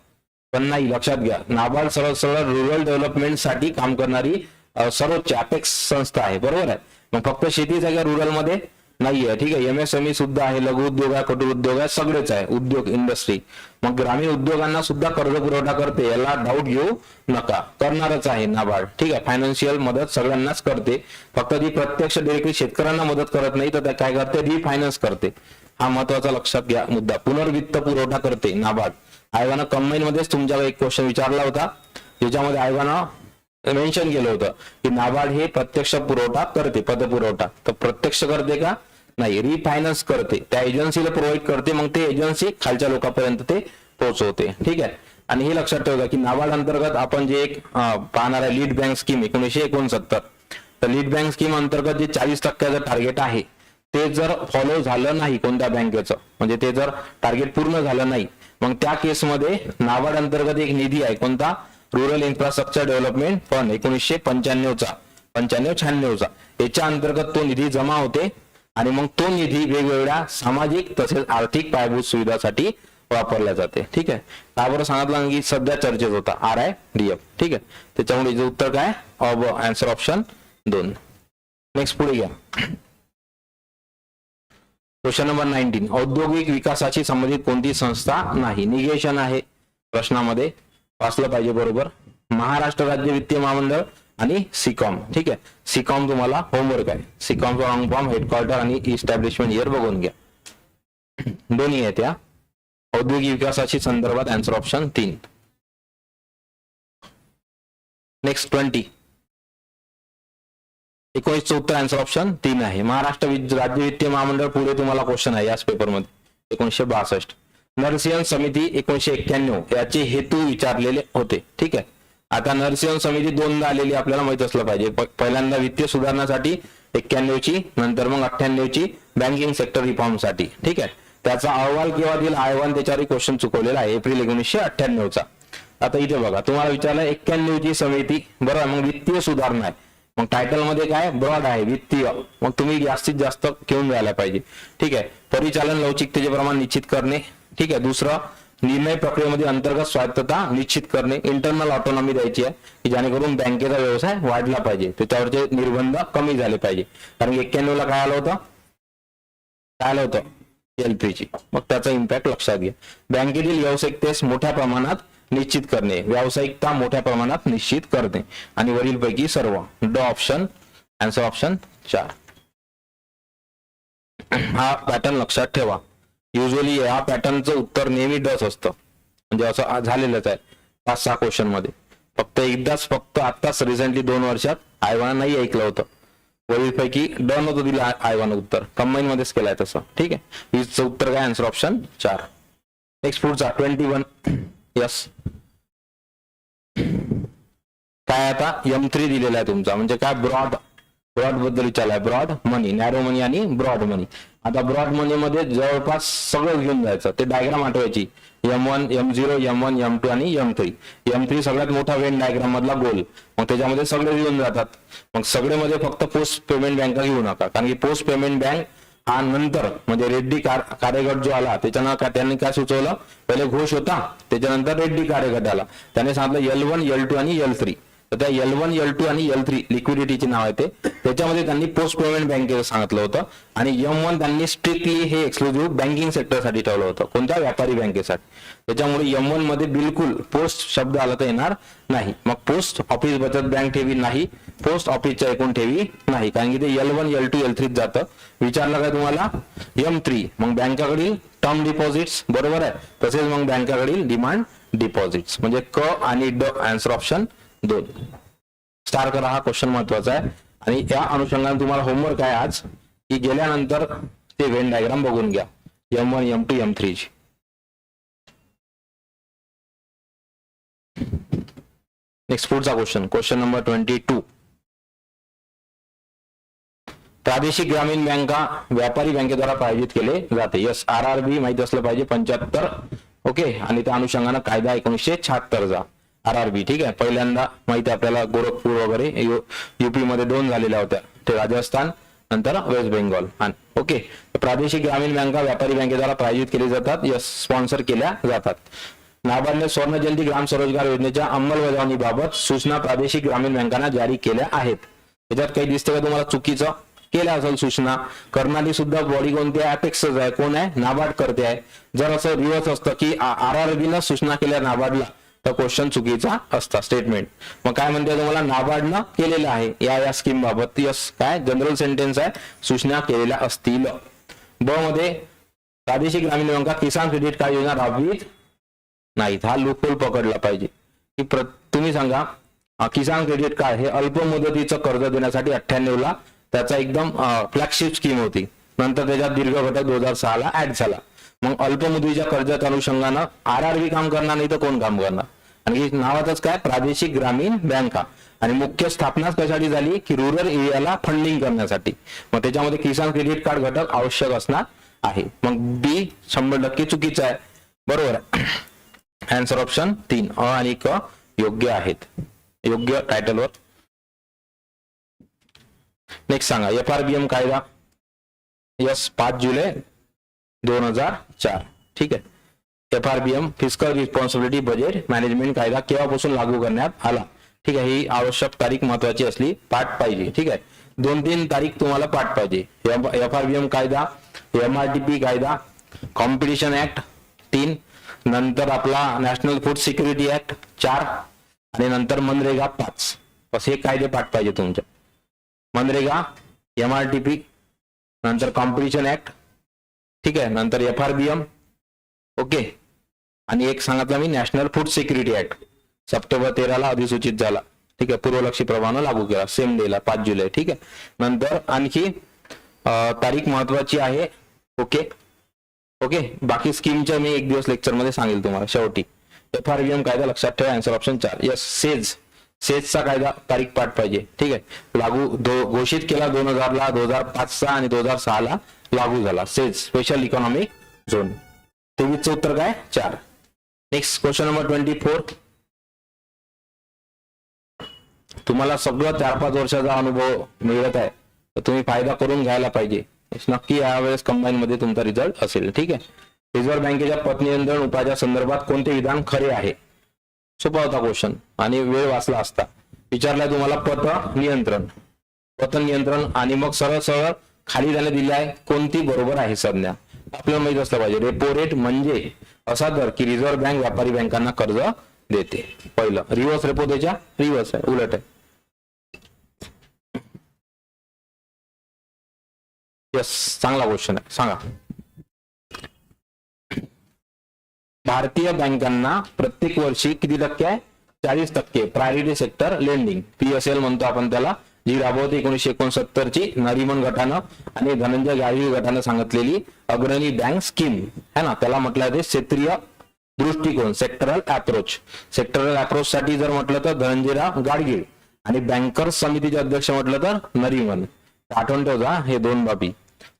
पण नाही. लक्षात घ्या, नाबार्ड सरळ सरळ रुरल डेव्हलपमेंट साठी काम करणारी सर्वोच्च अपेक्स संस्था आहे. बरोबर आहे. मग फक्त शेतीच आहे का रुरल मध्ये? नाहीये. ठीक आहे. MSME सुद्धा आहे, लघु उद्योग आहे, कुटीर उद्योग आहे, सगळेच आहे उद्योग इंडस्ट्री. मग ग्रामीण उद्योगांना सुद्धा कर्ज पुरवठा करते, याला डाऊट घेऊ नका. करणारच आहे नाबार्ड. ठीक आहे. फायनान्शियल मदत सगळ्यांनाच करते, फक्त ती प्रत्यक्ष डिरेक्टली शेतकऱ्यांना मदत करत नाही, तर काय करते? रिफायनान्स करते. हा महत्वाचा लक्षात घ्या मुद्दा. पुनर्वित्त पुरवठा करते नाबार्ड. आयोगानं कंबाईन मध्येच तुमच्याकडे एक क्वेश्चन विचारला होता, ज्याच्यामध्ये आयोगानं मेन्शन केलं होतं की नाबार्ड हे प्रत्यक्ष पुरवठा करते, पतपुरवठा. तर प्रत्यक्ष करते का? नाही, रिफायनान्स करते. त्या एजन्सीला प्रोव्हाइड करते, मग ते एजन्सी खालच्या लोकांपर्यंत ते पोहोचवते. ठीक आहे. आणि हे लक्षात ठेवा की नाबार्ड अंतर्गत आपण जे एक पाहणार आहे लीड बँक स्कीम 1969, तर लीड बँक स्कीम अंतर्गत जे 40% टार्गेट आहे ते जर फॉलो झालं नाही कोणत्या बँकेचं, म्हणजे ते जर टार्गेट पूर्ण झालं नाही, मग त्या केसमध्ये नाबार्ड अंतर्गत एक निधी आहे, कोणता? रुरल इन्फ्रास्ट्रक्चर डेव्हलपमेंट फंड 1995चा 95-96चा, याच्या अंतर्गत तो निधी जमा होते आणि मग तो निधी वेगवेगळ्या सामाजिक तसेच आर्थिक पायाभूत सुविधासाठी वापरला जाते. ठीक आहे. का बरं सांगितलं की सध्या चर्चेत होता RIDF. ठीक आहे. त्याच्यामुळे याचं उत्तर काय? अब. Answer option 2. नेक्स्ट पुढे घ्या. Question number 19. औद्योगिक विकासाशी संबंधित कोणती संस्था नाही? निगेशन आहे प्रश्नामध्ये, वाचलं पाहिजे बरोबर. महाराष्ट्र राज्य वित्तीय महामंडळ आणि सिकॉम. ठीक आहे. सिकॉम तुम्हाला होमवर्क आहे. सिकॉमचा लॉंग फॉर्म, हेडक्वार्टर आणि इस्टॅब्लिशमेंट इयर बघून घ्या. दोन्ही आहेत त्या औद्योगिक विकासाशी संदर्भात. Answer option 3. नेक्स्ट 20. 19चं उत्तर आन्सर ऑप्शन 3 आहे. महाराष्ट्र राज्य वित्तीय महामंडळ पुढे तुम्हाला क्वेश्चन आहे याच पेपरमध्ये 1962. नरसिंहन समिती 1991 याचे हेतू विचारलेले होते. ठीक आहे. आता नरसिंहन समिती दोनदा आलेली आपल्याला माहित असलं पाहिजे. पहिल्यांदा वित्तीय सुधारणासाठी 91ची, नंतर मग 98ची बँकिंग सेक्टर रिफॉर्मसाठी. ठीक आहे. त्याचा अहवाल केव्हा दिला आयोगाने त्याच्यावर क्वेश्चन चुकवलेला आहे, एप्रिल 1998चा. आता इथे बघा तुम्हाला विचारलं 91ची समिती, बरोबर. मग वित्तीय सुधारणा आहे, मग टायटल मध्ये काय ब्रॉड आहे वित्तीय, मग तुम्ही जास्तीत जास्त घेऊन जायला पाहिजे. ठीक आहे. परिचालन लवचिकतेचे प्रमाण निश्चित करणे. ठीक आहे. दुसरं, निर्णय प्रक्रियेमध्ये अंतर्गत स्वायत्तता निश्चित करणे, इंटरनल ऑटोनॉमी द्यायची आहे की जेणेकरून बँकेचा व्यवसाय वाढला पाहिजे, त्याच्यावरचे निर्बंध कमी झाले पाहिजे. कारण 91ला काय आलं होतं? काय आलं होतं? LPG. मग त्याचा इम्पॅक्ट लक्षात घ्या. बँकेतील व्यावसायिकतेस मोठ्या प्रमाणात निश्चित करणे, व्यावसायिकता मोठ्या प्रमाणात निश्चित करणे आणि वरीलपैकी सर्व. ड ऑप्शन. Answer option 4. हा पॅटर्न लक्षात ठेवा. युजली या पॅटर्नचं उत्तर नेहमी डच असतं, म्हणजे असं झालेलंच आहे 5-6 क्वेश्चन मध्ये. फक्त आत्ताच रिसेंटली 2 वर्षात आयवाना नाही ऐकलं होतं, वरीलपैकी डन होतं दिलं आयवानं उत्तर, कंबाईन मध्येच केलंय तसं. ठीक आहे, हिचं उत्तर काय, आन्सर ऑप्शन 4. नेक्स्ट पुढचा 21. यस, काय आता M3 दिलेला आहे तुमचा, म्हणजे काय, ब्रॉड बद्दल विचारलाय. ब्रॉड मनी, नॅरो मनी आणि ब्रॉड मनी. आता ब्रॉड मनी मध्ये जवळपास सगळं घेऊन जायचं, ते diagram आठवायची. M1, M0, M1, M2 आणि M3 सगळ्यात मोठा वेन डायग्राम मधला गोल. मग त्याच्यामध्ये सगळे घेऊन जातात. मग सगळे मध्ये फक्त पोस्ट पेमेंट बँका घेऊ नका, कारण की पोस्ट पेमेंट बँक हा नंतर म्हणजे रेड्डी कार्यगट जो आला त्याच्यानं त्यांनी काय सुचवलं, पहिले घोष होता, त्याच्यानंतर रेड्डी कार्यगट आला, त्याने सांगितलं L1, L2 आणि L3. तर त्या L1, L2 आणि L3 लिक्विडिटीचे नाव आहे ते, त्याच्यामध्ये त्यांनी पोस्ट पेमेंट बँकेचं सांगितलं होतं. आणि M1 त्यांनी स्ट्रिक्टली हे एक्सक्लुझिव्ह बँकिंग सेक्टरसाठी ठेवलं होतं, कोणत्या, व्यापारी बँकेसाठी. त्याच्यामुळे M1 मध्ये बिलकुल पोस्ट शब्द आला तर येणार नाही. मग पोस्ट ऑफिस बचत बँक ठेवी नाही, पोस्ट ऑफिसच्या एकूण ठेवी नाही, कारण की ते L1, L2, L3 जातं. विचारलं काय तुम्हाला, M3 मग बँकाकडील टर्म डिपॉझिट्स, बरोबर आहे. तसेच मग बँकाकडील डिमांड डिपॉझिट्स, म्हणजे क आणि ड, आन्सर ऑप्शन 2. स्टार करा, हा क्वेश्चन महत्वाचा आहे. आणि या अनुषंगाने तुम्हाला होमवर्क आहे आज, की गेल्यानंतर ते वेन डायग्राम बघून घ्या M1, M2, M3 ची. नेक्स्ट पुढचा क्वेश्चन नंबर 22. प्रादेशिक ग्रामीण बँका व्यापारी बँकेद्वारा प्रायोजित केले जाते. यस, RRB माहित असलं पाहिजे, 75. ओके, आणि त्या अनुषंगाने कायदा 1976चा RRB. ठीक आहे, पहिल्यांदा माहिती आहे आपल्याला, गोरखपूर वगैरे UP मध्ये 2 झालेल्या होत्या, ते राजस्थान नंतर वेस्ट बेंगॉल. ओके, प्रादेशिक ग्रामीण बँका व्यापारी बँकेद्वारा प्रायोजित केले जातात. यस, स्पॉन्सर केल्या जातात. नाबार्डने स्वर्ण जयंती ग्राम स्वरोजगार योजनेच्या अंमलबजावणीबाबत सूचना प्रादेशिक ग्रामीण बँकांना जारी केल्या आहेत. त्याच्यात काही दिसतं का तुम्हाला चुकीचं, केल्या असेल सूचना. करणारी सुद्धा बॉडी कोणती आहे, अपेक्सच आहे. कोण आहे, नाबार्ड करते आहे. जर असं रिव्हर्स असतं की RRB सूचना केल्या नाबार्डला, तर क्वेश्चन चुकीचा असता स्टेटमेंट. मग काय म्हणते तुम्हाला, नाबार्डनं केलेलं आहे या स्कीम बाबत. यस, काय जनरल सेंटेन्स आहे, सूचना केलेल्या असतील. ब मध्ये प्रादेशिक ग्रामीण बँका किसान क्रेडिट कार्ड योजना राबवित नाहीत. हा लूपहोल पकडला पाहिजे, की तुम्ही सांगा, किसान क्रेडिट कार्ड हे अल्प मुदतीचं कर्ज देण्यासाठी 98ला त्याचा एकदम फ्लॅगशिप स्कीम होती. नंतर त्याच्यात दीर्घ घटक 2006ला ऍड झाला. मग अल्प मुदतीच्या कर्जाच्या अनुषंगानं RRB काम करणार नाही तर कोण काम करणार. आणि नावातच काय, प्रादेशिक ग्रामीण बँका. आणि मुख्य स्थापनाच कशासाठी झाली, की रुरल एरियाला फंडिंग करण्यासाठी. मग त्याच्यामध्ये किसान क्रेडिट कार्ड घटक आवश्यक असणार आहे. मग बी 100% चुकीचं आहे, बरोबर आहे. आन्सर ऑप्शन 3, अ आणि क योग्य आहेत, योग्य टायटलवर. नेक्स्ट सांगा, FRBM कायदा. यस, 5 जुलै 2004. ठीक आहे, FRBM fiscal responsibility budget management कायदा केव्हापासून लागू करण्यात आला. ठीक आहे, ही आवश्यक तारीख महत्वाची असली, पाठ पाहिजे. ठीक आहे, 2-3 तारीख तुम्हाला पाठ पाहिजे. FRBM कायदा, MRTP कायदा, कॉम्पिटिशन ऍक्ट 3, नंतर आपला नॅशनल फूड सिक्युरिटी ऍक्ट 4, आणि नंतर मनरेगा 5. बस हे कायदे पाठ पाहिजे तुमच्या. मनरेगा, MRTP, नंतर कॉम्पिटिशन ऍक्ट, ठीक आहे, नंतर FRBM. ओके, आणि एक सांगितलं मी, national food security act September 13ला अधिसूचित झाला. ठीक आहे, पूर्वलक्षी प्रभावानं लागू केला सेम डेला 5 जुलै. ठीक आहे, नंतर आणखी तारीख महत्वाची आहे. ओके ओके, बाकी स्कीमच्या मी 1 दिवस लेक्चर मध्ये सांगेल तुम्हाला शेवटी. FRBM कायदा लक्षात ठेवा, आन्सर ऑप्शन 4. यस, सेजचा कायदा तारीख पाठ पाहिजे. ठीक आहे, लागू घोषित केला 2000ला, 2005चा आणि 2006ला लागू झाला. SEZ, special economic zone. 23चं उत्तर काय, 4. Next question number 24. तुम्हाला सगळं 4-5 वर्षाचा अनुभव मिळत आहे, तर तुम्ही फायदा करून घ्यायला पाहिजे. नक्की यावेळेस कंबाईन मध्ये तुमचा रिझल्ट असेल. ठीक आहे, रिझर्व्ह बँकेच्या पत नियंत्रण उपायाच्या संदर्भात कोणते विधान खरे आहे. सोपा होता क्वेश्चन आणि वेळ वाचला असता. विचारलाय तुम्हाला पत नियंत्रण आणि मग सरळ खाली त्याने दिले आहे कोणती बरोबर आहे संज्ञा. आपल्याला माहित असलं पाहिजे, रेपो रेट म्हणजे असा दर की रिझर्व्ह बँक व्यापारी बँकांना कर्ज देते. पहिलं रिव्हर्स रेपो, त्याच्या रिव्हर्स आहे, उलट आहे. यस, चांगला क्वेश्चन आहे, सांगा. भारतीय बँकांना प्रत्येक वर्षी किती टक्के आहे? 40% प्रायोरिटी सेक्टर लेंडिंग, PSL म्हणतो आपण त्याला, जी राबवते 1969 ची नरीमन गटानं आणि धनंजय गाडगीळ गटानं सांगितलेली अग्रणी बँक स्कीम है ना. त्याला म्हटलं जाते क्षेत्रीय दृष्टिकोन, सेक्टरल अप्रोच. सेक्टरल अप्रोच साठी जर म्हटलं तर धनंजयराव गाडगीळ आणि बँकर्स समितीचे अध्यक्ष म्हटलं तर नरीमन. आठवण ठेवा हे दोन बाबी.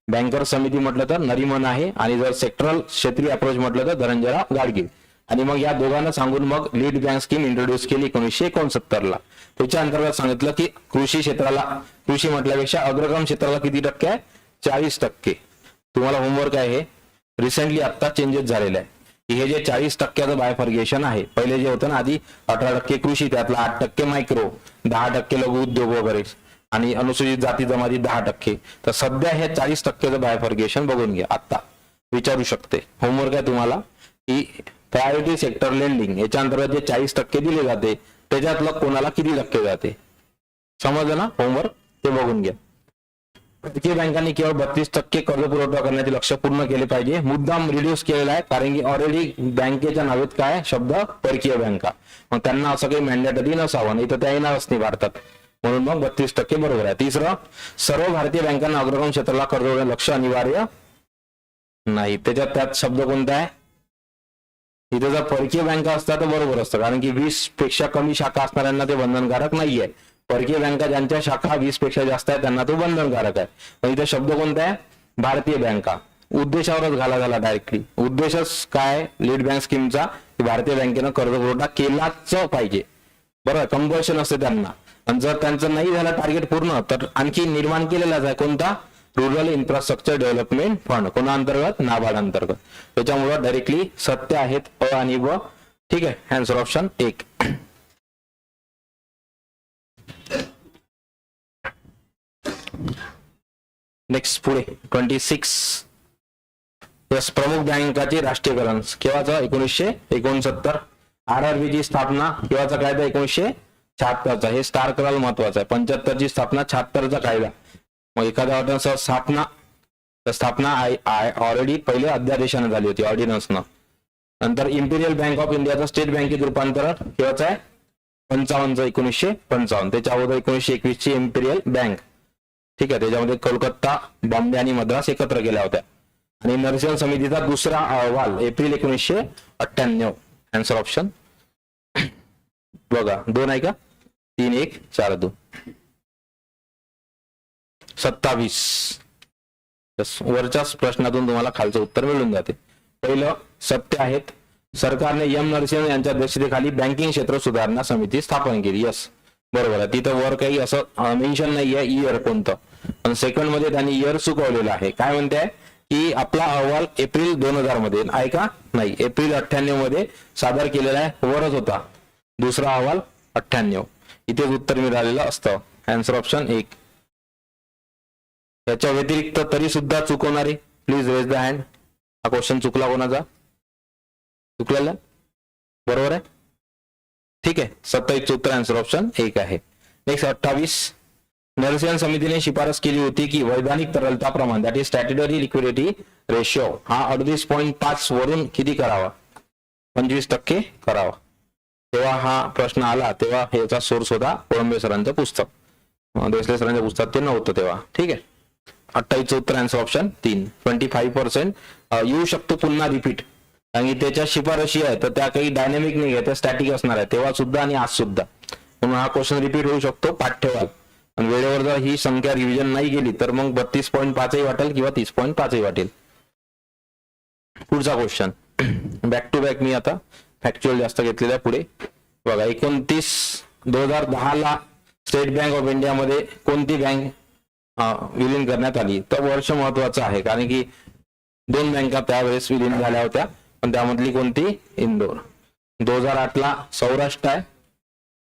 बँकर समिती म्हटलं तर नरीमन आहे आणि जर सेक्टरल क्षेत्रीय अप्रोच म्हटलं तर धनंजयराव गाडगीळ. आणि मग या दोघांना सांगून मग लीड बँक स्कीम इंट्रोड्यूस केली 1969 ला. त्याच्या अंतर्गत सांगितलं की कृषी क्षेत्राला, कृषी म्हटल्यापेक्षा अग्रक्रम क्षेत्राला किती टक्के आहे? 40%. तुम्हाला होमवर्क आहे, हे रिसेंटली आता चेंजेस झालेले आहे की हे जे 40%चं बायफर्गेशन आहे, पहिले जे होतं ना आधी 18% कृषी, त्यातला 8% मायक्रो, 10% लघु उद्योग वगैरे आणि अनुसूचित जाती जमाती 10%. तर सध्या हे 40%चं बायफर्गेशन बघून घ्या. आता विचारू शकते, होमवर्क आहे तुम्हाला की प्रायोरिटी सेक्टर लेंडिंग याच्या अंतर्गत जे 40% दिले जाते त्याच्यातलं कोणाला किती टक्के जाते, समजलं ना. होमवर्क ते बघून घ्या. भारतीय बँकांनी केवळ 32% कर्ज पुरवठा करण्याचे लक्ष्य पूर्ण केले पाहिजे. मुद्दाम रिड्यूस केलेला आहे कारण की ऑलरेडी बँकेच्या नावेत काय शब्द परकीय बँका, मग त्यांना असं काही मॅन्डेटरी नसावं, नाही तर त्या येणारच नाही भारतात, म्हणून मग 32% बरोबर आहे. तिसरं, सर्व भारतीय बँकांना अग्रक्रम क्षेत्राला कर्ज देण्याचे लक्ष्य अनिवार्य नाही. त्यात शब्द कोणता आहे? इथे जर परकीय बँका असतात तर बरोबर असतं कारण की 20 पेक्षा कमी शाखा असणाऱ्यांना ते बंधनकारक नाहीये. परकीय बँका ज्यांच्या शाखा 20 पेक्षा जास्त आहेत त्यांना तो बंधनकारक आहे. पण इथे शब्द कोणता आहे? भारतीय बँका. उद्देशावरच घाला झाला डायरेक्टली. उद्देशच काय लीड बँक स्कीमचा? भारतीय बँकेनं कर्ज पुरवठा केलाच पाहिजे, बरोबर, कंपल्शन असते त्यांना. आणि जर त्यांचं नाही झालं टार्गेट पूर्ण तर आणखी निर्माण केलेलाच आहे, कोणता? Rural infrastructure development fund. कोणा अंतर्गत? नाबार्ड अंतर्गत. त्याच्यामुळे डायरेक्टली सत्य आहेत अ आणि ब. ठीक आहे, आन्सर ऑप्शन 1. नेक्स्ट पुढे 26. यस, प्रमुख बँकाचे राष्ट्रीयकरण केव्हाचं? 1969. RRB ची स्थापना केव्हाचा कायदा? 1976चा. हे स्टार करायला महत्वाचं आहे. 75 ची स्थापना, 76चा कायदा. मग एखाद्या ऑर्डिनन्स स्थापना ऑलरेडी पहिले अध्यादेशाने झाली होती, ऑर्डिनन्सनं. नंतर इम्पिरियल बँक ऑफ इंडियाचं स्टेट बँकेत रूपांतर केव्हाचं आहे? 55चं, 1955. त्याच्या अगोदर 1921 ची इम्पिरियल बँक. ठीक आहे, त्याच्यामध्ये कोलकाता, बॉम्बे आणि मद्रास एकत्र केल्या होत्या. आणि नरसिंह समितीचा दुसरा अहवाल एप्रिल 1998. आन्सर ऑप्शन बघा 2 आहे का? 3, 1, 4, 2. 27. वरच्याच प्रश्नातून तुम्हाला खालचं उत्तर मिळून जाते. पहिलं सत्य आहेत, सरकारने एम नरसिंह यांच्या अध्यक्षतेखाली बँकिंग क्षेत्र सुधारणा समिती स्थापन केली. यस, बरोबर आहे. तिथं वर काही असं मेन्शन नाही आहे इयर कोणतं, पण सेकंड मध्ये त्यांनी इयर चुकवलेलं आहे. काय म्हणते की आपला अहवाल एप्रिल 2000 मध्ये आहे का? नाही, एप्रिल 98 मध्ये सादर केलेला आहे, वरच होता दुसरा अहवाल 98. इथेच उत्तर मिळालेलं असतं. Answer option 1. याच्या व्यतिरिक्त तरी सुद्धा चुकवणारे प्लीज रेज द हँड. हा क्वेश्चन चुकला कोणाचा? चुकलेला, बरोबर आहे. ठीक आहे, 27 उत्तर आन्सर ऑप्शन 1 आहे. नेक्स्ट 28. नरसिंह समितीने शिफारस केली होती की वैधानिक तरलता प्रमाण that is statutory liquidity ratio हा 38.5 वरून किती करावा? 25% करावा. तेव्हा हा प्रश्न आला तेव्हा याचा सोर्स होता कोळंबे सरांचं पुस्तक, देसले सरांच्या पुस्तकात ते नव्हतं तेव्हा. ठीक आहे, 28 उत्तर आन्सर ऑप्शन 3. 25% येऊ शकतो पुन्हा रिपीट, आणि त्याच्या शिफारशी आहे तर त्या काही डायनामिक नाही आहे, त्या स्टॅटिक असणार आहे तेव्हा सुद्धा आणि आज सुद्धा. म्हणून हा क्वेश्चन रिपीट होऊ शकतो, पाठ्यवाल. आणि वेळेवर जर ही संख्या रिव्हिजन नाही गेली तर मग 32.5 वाटेल किंवा 30.5 वाटेल. पुढचा क्वेश्चन बॅक टू बॅक मी आता फॅक्च्युअल जास्त घेतलेला पुढे बघा. 29/2010 ला स्टेट बँक ऑफ इंडिया मध्ये कोणती बँक विलीन करण्यात आली? तर वर्ष महत्वाचं आहे कारण की 2 बँका त्यावेळेस विलीन झाल्या होत्या, पण त्यामधली कोणती? इंदोर. 2008 ला सौराष्ट्र आहे,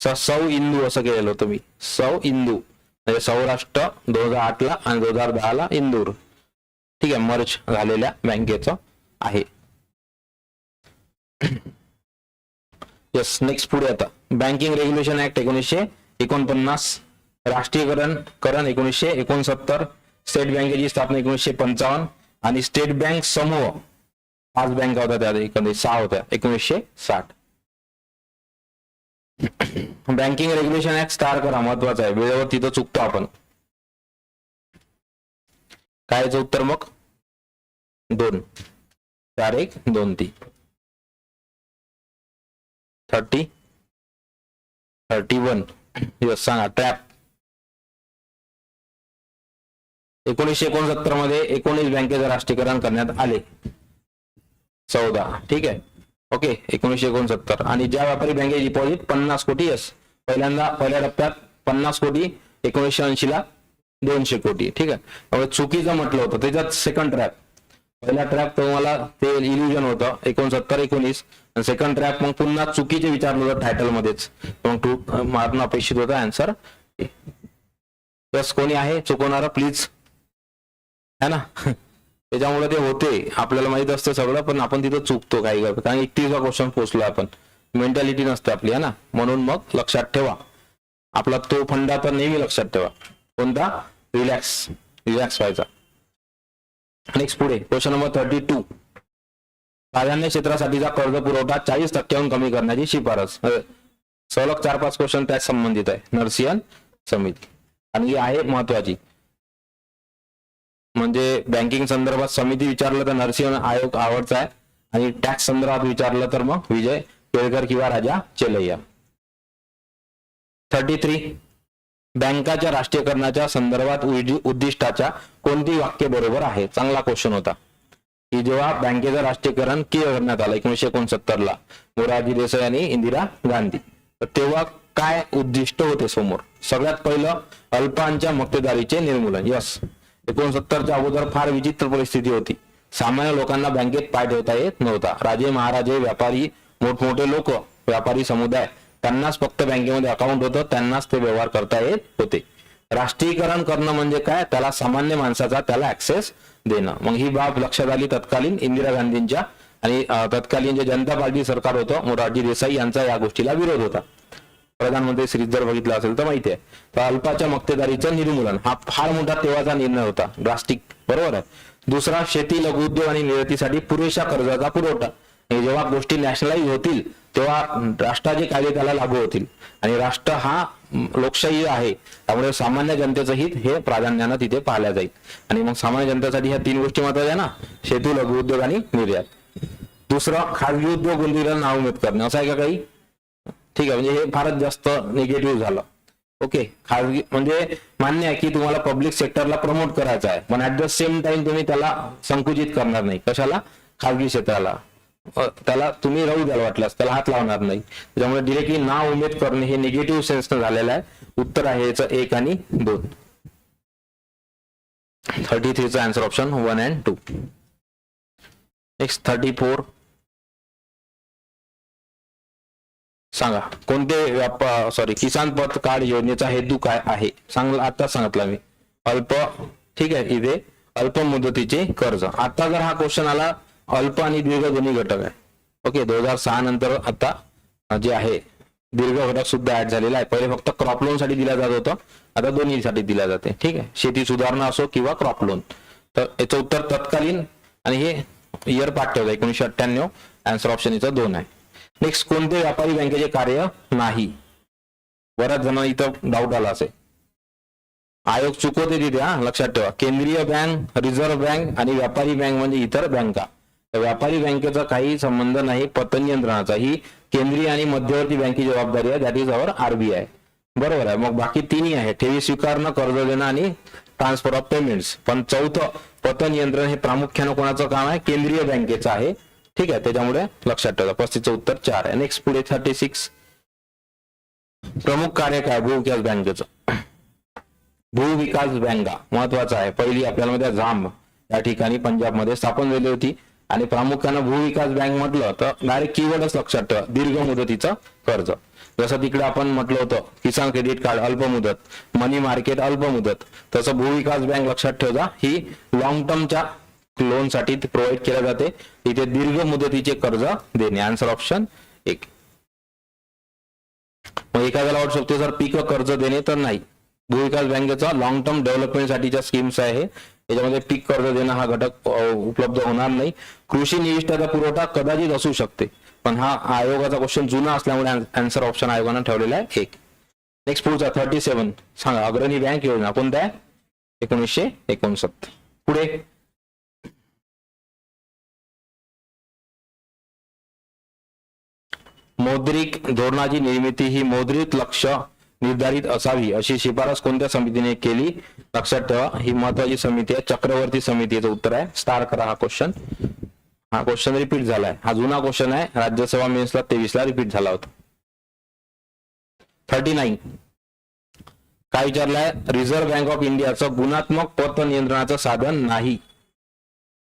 सौ इंदू असं केलेलं होतं मी, सौ इंदू म्हणजे सौराष्ट्र 2008 ला आणि 2010 ला इंदूर. ठीक आहे, मर्ज झालेल्या बँकेचं आहे. यस, नेक्स्ट पुढे आता बँकिंग रेग्युलेशन ऍक्ट 1949, राष्ट्रीयकरण 1969, स्टेट बँकेची स्थापना 1955 आणि स्टेट बँक समूह 5 बँका होत्या, त्या एकंदरीत 6 होत्या 1960. बँकिंग रेग्युलेशन ऍक्ट स्टार करा, महत्वाचं आहे, वेळेवर तिथं चुकतो आपण. काय याचं उत्तर मग 2, 4 1 2 3. 30 31 यस सांगा. ट्रॅप 1969 मध्ये 19 बँकेचं राष्ट्रीयकरण करण्यात आले. 14 ठीक आहे. ओके 1969. आणि ज्या व्यापारी बँकेचे डिपॉझिट 50 कोटी यस पहिल्या टप्प्यात 50 कोटी, 1980 ला 200 कोटी. ठीक आहे. त्यामुळे चुकीचं म्हटलं होतं त्याच्यात. सेकंड ट्रॅप, पहिला ट्रॅप तुम्हाला ते इल्युजन होतं 69 19, आणि सेकंड ट्रॅप मग पुन्हा चुकीचे विचारलं होतं टायटल मध्येच, मग 2 मार्क अपेक्षित होता आन्सर. यस कोणी आहे चुकवणारा प्लीज, है ना. त्याच्यामुळे ते होते, आपल्याला माहित असतं सगळं, पण आपण तिथं चुकतो काही, कारण 31वा क्वेश्चन पोहोचलो आपण. मेंटॅलिटी नसते आपली, है ना. म्हणून मग लक्षात ठेवा आपला तो फंडा तर नेहमी लक्षात ठेवा. कोणता? रिलॅक्स व्हायचा. नेक्स्ट पुढे क्वेश्चन नंबर 32. प्राधान्य क्षेत्रासाठीचा कर्ज पुरवठा 40% कमी करण्याची शिफारस. सलग 4-5 क्वेश्चन त्याच संबंधित आहे. नरसियन समिती, आणि ही आहे महत्वाची, म्हणजे बँकिंग संदर्भात समिती विचारलं तर नरसिंह आयोग आवडचा आहे, आणि टॅक्स संदर्भात विचारलं तर मग विजय केळकर किंवा राजा चेलैया. 33. बँकाच्या राष्ट्रीयकरणाच्या संदर्भात उद्दिष्टाच्या कोणती वाक्य बरोबर आहे? चांगला क्वेश्चन होता की जेव्हा बँकेचं राष्ट्रीयकरण करण्यात आलं 1969 ला मोरारजी देसाई आणि इंदिरा गांधी, तर तेव्हा काय उद्दिष्ट होते समोर? सगळ्यात पहिलं अल्पांच्या मक्तेदारीचे निर्मूलन. यस 69च्या अगोदर फार विचित्र परिस्थिती होती. सामान्य लोकांना बँकेत पाय ठेवता येत नव्हता. राजे महाराजे, व्यापारी, मोठमोठे लोक, व्यापारी समुदाय, त्यांनाच फक्त बँकेमध्ये अकाउंट होतं, त्यांनाच ते व्यवहार करता येत होते. राष्ट्रीयकरण करणं म्हणजे काय? त्याला सामान्य माणसाचा त्याला ऍक्सेस देणं. मग ही बाब लक्षात आली तत्कालीन इंदिरा गांधींच्या, आणि तत्कालीन जे जनता पार्टी सरकार होतं मोरारजी देसाई यांचा या गोष्टीला विरोध होता. प्रधानमंत्री श्री जर बघितलं असेल तर माहिती आहे. तर अल्पाच्या मक्तेदारीचं निर्मूलन हा फार मोठा तेव्हाचा निर्णय होता, ड्रास्टिक, बरोबर आहे. दुसरा, शेती, लघुउद्योग आणि निर्यातीसाठी पुरेशा कर्जाचा पुरवठा. हे जेव्हा गोष्टी नॅशनलाइज होतील तेव्हा राष्ट्राचे कायदे त्याला लागू होतील, आणि राष्ट्र हा लोकशाही आहे, त्यामुळे सामान्य जनतेचं हित हे प्राधान्यानं तिथे पाहिल्या जाईल. आणि मग सामान्य जनतेसाठी ह्या 3 गोष्टी महत्वाच्या ना, शेती, लघुउद्योग आणि निर्यात. दुसरं, खाजगी उद्योग गुंतवणुकीला नाउमेद करणे. असं आहे का काही? ठीक आहे, म्हणजे हे फारच जास्त निगेटिव्ह झालं. ओके, खाजगी म्हणजे मान्य आहे की तुम्हाला पब्लिक सेक्टरला प्रमोट करायचं आहे, पण ऍट द सेम टाइम तुम्ही त्याला संकुचित करणार नाही. कशाला? खाजगी क्षेत्राला. त्याला तुम्ही राहू द्याल वाटल्यास, त्याला हात लावणार नाही. त्याच्यामुळे डिरेक्टली ना उमेद करणे हे निगेटिव्ह सेन्सनं झालेलं आहे. उत्तर आहे याचं 1 आणि 2. 33चा आन्सर ऑप्शन 1 and 2. नेक्स्ट 34. सांगा कोणते किसान पथ कार्ड योजनेचा हेतू काय आहे? आता सांगितलं मी. ठीक आहे, इथे अल्प मुदतीचे कर्ज. आता जर हा क्वेश्चन आला, अल्प आणि दीर्घ दोन्ही घटक आहे. ओके, 2006 नंतर आता जे आहे दीर्घ घटक सुद्धा ऍड झालेला आहे. पहिले फक्त क्रॉप लोन साठी दिला जात होतं, आता दोन्हीसाठी दिला जाते. ठीक आहे, शेती सुधारणा असो किंवा क्रॉप लोन. तर याचं उत्तर तत्कालीन, आणि हे इयर पाठ ठेवलं 1998. आन्सर ऑप्शन याचं 2 आहे. नेक्स्ट, कोणते व्यापारी बँकेचे कार्य नाही? बऱ्याच जणांना इथं डाऊट आला असेल. आयोग चुकवते तिथे, हा लक्षात ठेवा. केंद्रीय बँक, रिझर्व्ह बँक आणि व्यापारी बँक म्हणजे इतर बँका. व्यापारी बँकेचा काही संबंध नाही पतनियंत्रणाचा. ही केंद्रीय आणि मध्यवर्ती बँकेची जबाबदारी आहे. That is our RBI. बरोबर आहे. मग बाकी 3 आहे, ठेवी स्वीकारणं, कर्ज देणं आणि ट्रान्सफर ऑफ पेमेंट्स. पण 4थं पतनियंत्रण हे प्रामुख्यानं कोणाचं काम आहे? केंद्रीय बँकेचं आहे. ठीक आहे, त्याच्यामुळे लक्षात ठेवा. 35चं उत्तर 4 आहे. नेक्स्ट पुढे 36. प्रमुख कार्य काय भूविकास बँकेचं? भूविकास बँका महत्वाचं आहे. पहिली आपल्याला मध्ये झांब या ठिकाणी पंजाबमध्ये स्थापन झाली होती, आणि प्रामुख्यानं भूविकास बँक म्हटलं तर डायरेक्ट कीवर्डच लक्षात ठेवा, दीर्घ मुदतीचं कर्ज. जसं तिकडे आपण म्हटलं होतं किसान क्रेडिट कार्ड अल्प मुदत, मनी मार्केट अल्प मुदत, तसं भूविकास बँक लक्षात ठेवा ही लॉंग टर्मच्या लोन साठी प्रोव्हाइड केल्या जाते. इथे दीर्घ मुदतीचे कर्ज देणे. Answer option 1. मग एखाद्याला वाटू शकते सर पीक कर्ज देणे, तर नाही. भूविकास बँकेचा लॉंग टर्म डेव्हलपमेंटसाठीच्या स्कीम्स आहे, याच्यामध्ये पीक कर्ज देणं हा घटक उपलब्ध होणार नाही. कृषी निविष्ठाचा पुरवठा कदाचित असू शकते, पण हा आयोगाचा क्वेश्चन जुना असल्यामुळे आन्सर ऑप्शन आयोगानं ठेवलेला आहे 1. नेक्स्ट पुढचा 37 सांगा, अग्रणी बँक योजना कोणत्या आहे? 1969. पुढे मौद्रिक धोरणाची निर्मिती ही मौद्रिक लक्ष निर्धारित असावी अशी शिफारस कोणत्या समितीने केली? लक्षात ठेवा, ही महत्वाची समिती आहे, चक्रवर्ती समितीचं उत्तर आहे. स्टार करा हा क्वेश्चन. हा क्वेश्चन रिपीट झालाय, हा जुना क्वेश्चन आहे, राज्यसभा मेन्सला 23 ला रिपीट झाला होता. 39 काय विचारलंय? रिझर्व्ह बँक ऑफ इंडियाचं गुणात्मक पत नियंत्रणाचं साधन नाही.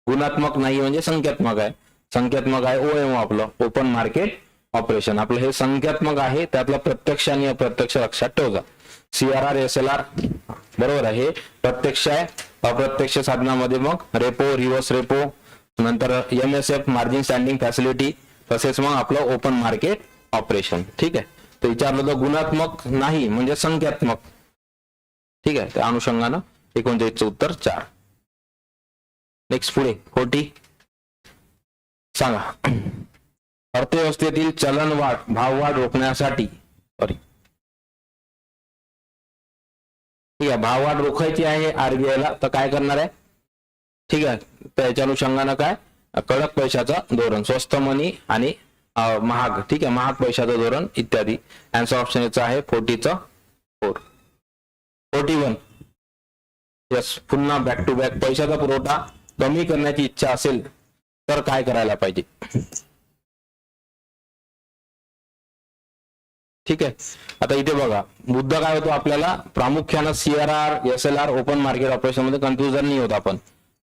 गुणात्मक नाही म्हणजे संख्यात्मक आहे. संख्यात्मक आहे OMO आपलं ओपन मार्केट ऑपरेशन. आपलं हे संख्यात्मक आहे, त्यातलं प्रत्यक्ष आणि अप्रत्यक्ष लक्षात ठेवा. CRR SLR बरोबर आहे, हे प्रत्यक्ष आहे. अप्रत्यक्ष साधनामध्ये मग रेपो, रिव्हर्स रेपो, नंतर MSF मार्जिन स्टँडिंग फॅसिलिटी, तसेच मग आपलं ओपन मार्केट ऑपरेशन. ठीक आहे, तर विचारलं तर गुणात्मक नाही म्हणजे संख्यात्मक. ठीक आहे, त्या अनुषंगानं 39 उत्तर 4. नेक्स्ट पुढे 40 सांगा, अर्थव्यवस्थेतील चलनवाढ भाववाढ रोखण्यासाठी ठीक आहे, भाववाढ रोखायची आहे RBI ला, तर काय करणार आहे? ठीक आहे, त्याच्या अनुषंगानं काय? कडक पैशाचं धोरण, स्वस्त मनी आणि महाग. ठीक आहे, महाग पैशाचं धोरण इत्यादी. आन्सर ऑप्शन याचा आहे 40चं 4. 41 यस, पुन्हा बॅक टू बॅक, पैशाचा पुरवठा कमी करण्याची इच्छा असेल तर काय करायला पाहिजे? ठीक आहे, आता इथे बघा मुद्दा काय होतो, आपल्याला प्रामुख्यानं CRR SLR open market operation मध्ये कन्फ्युजन नाही होत.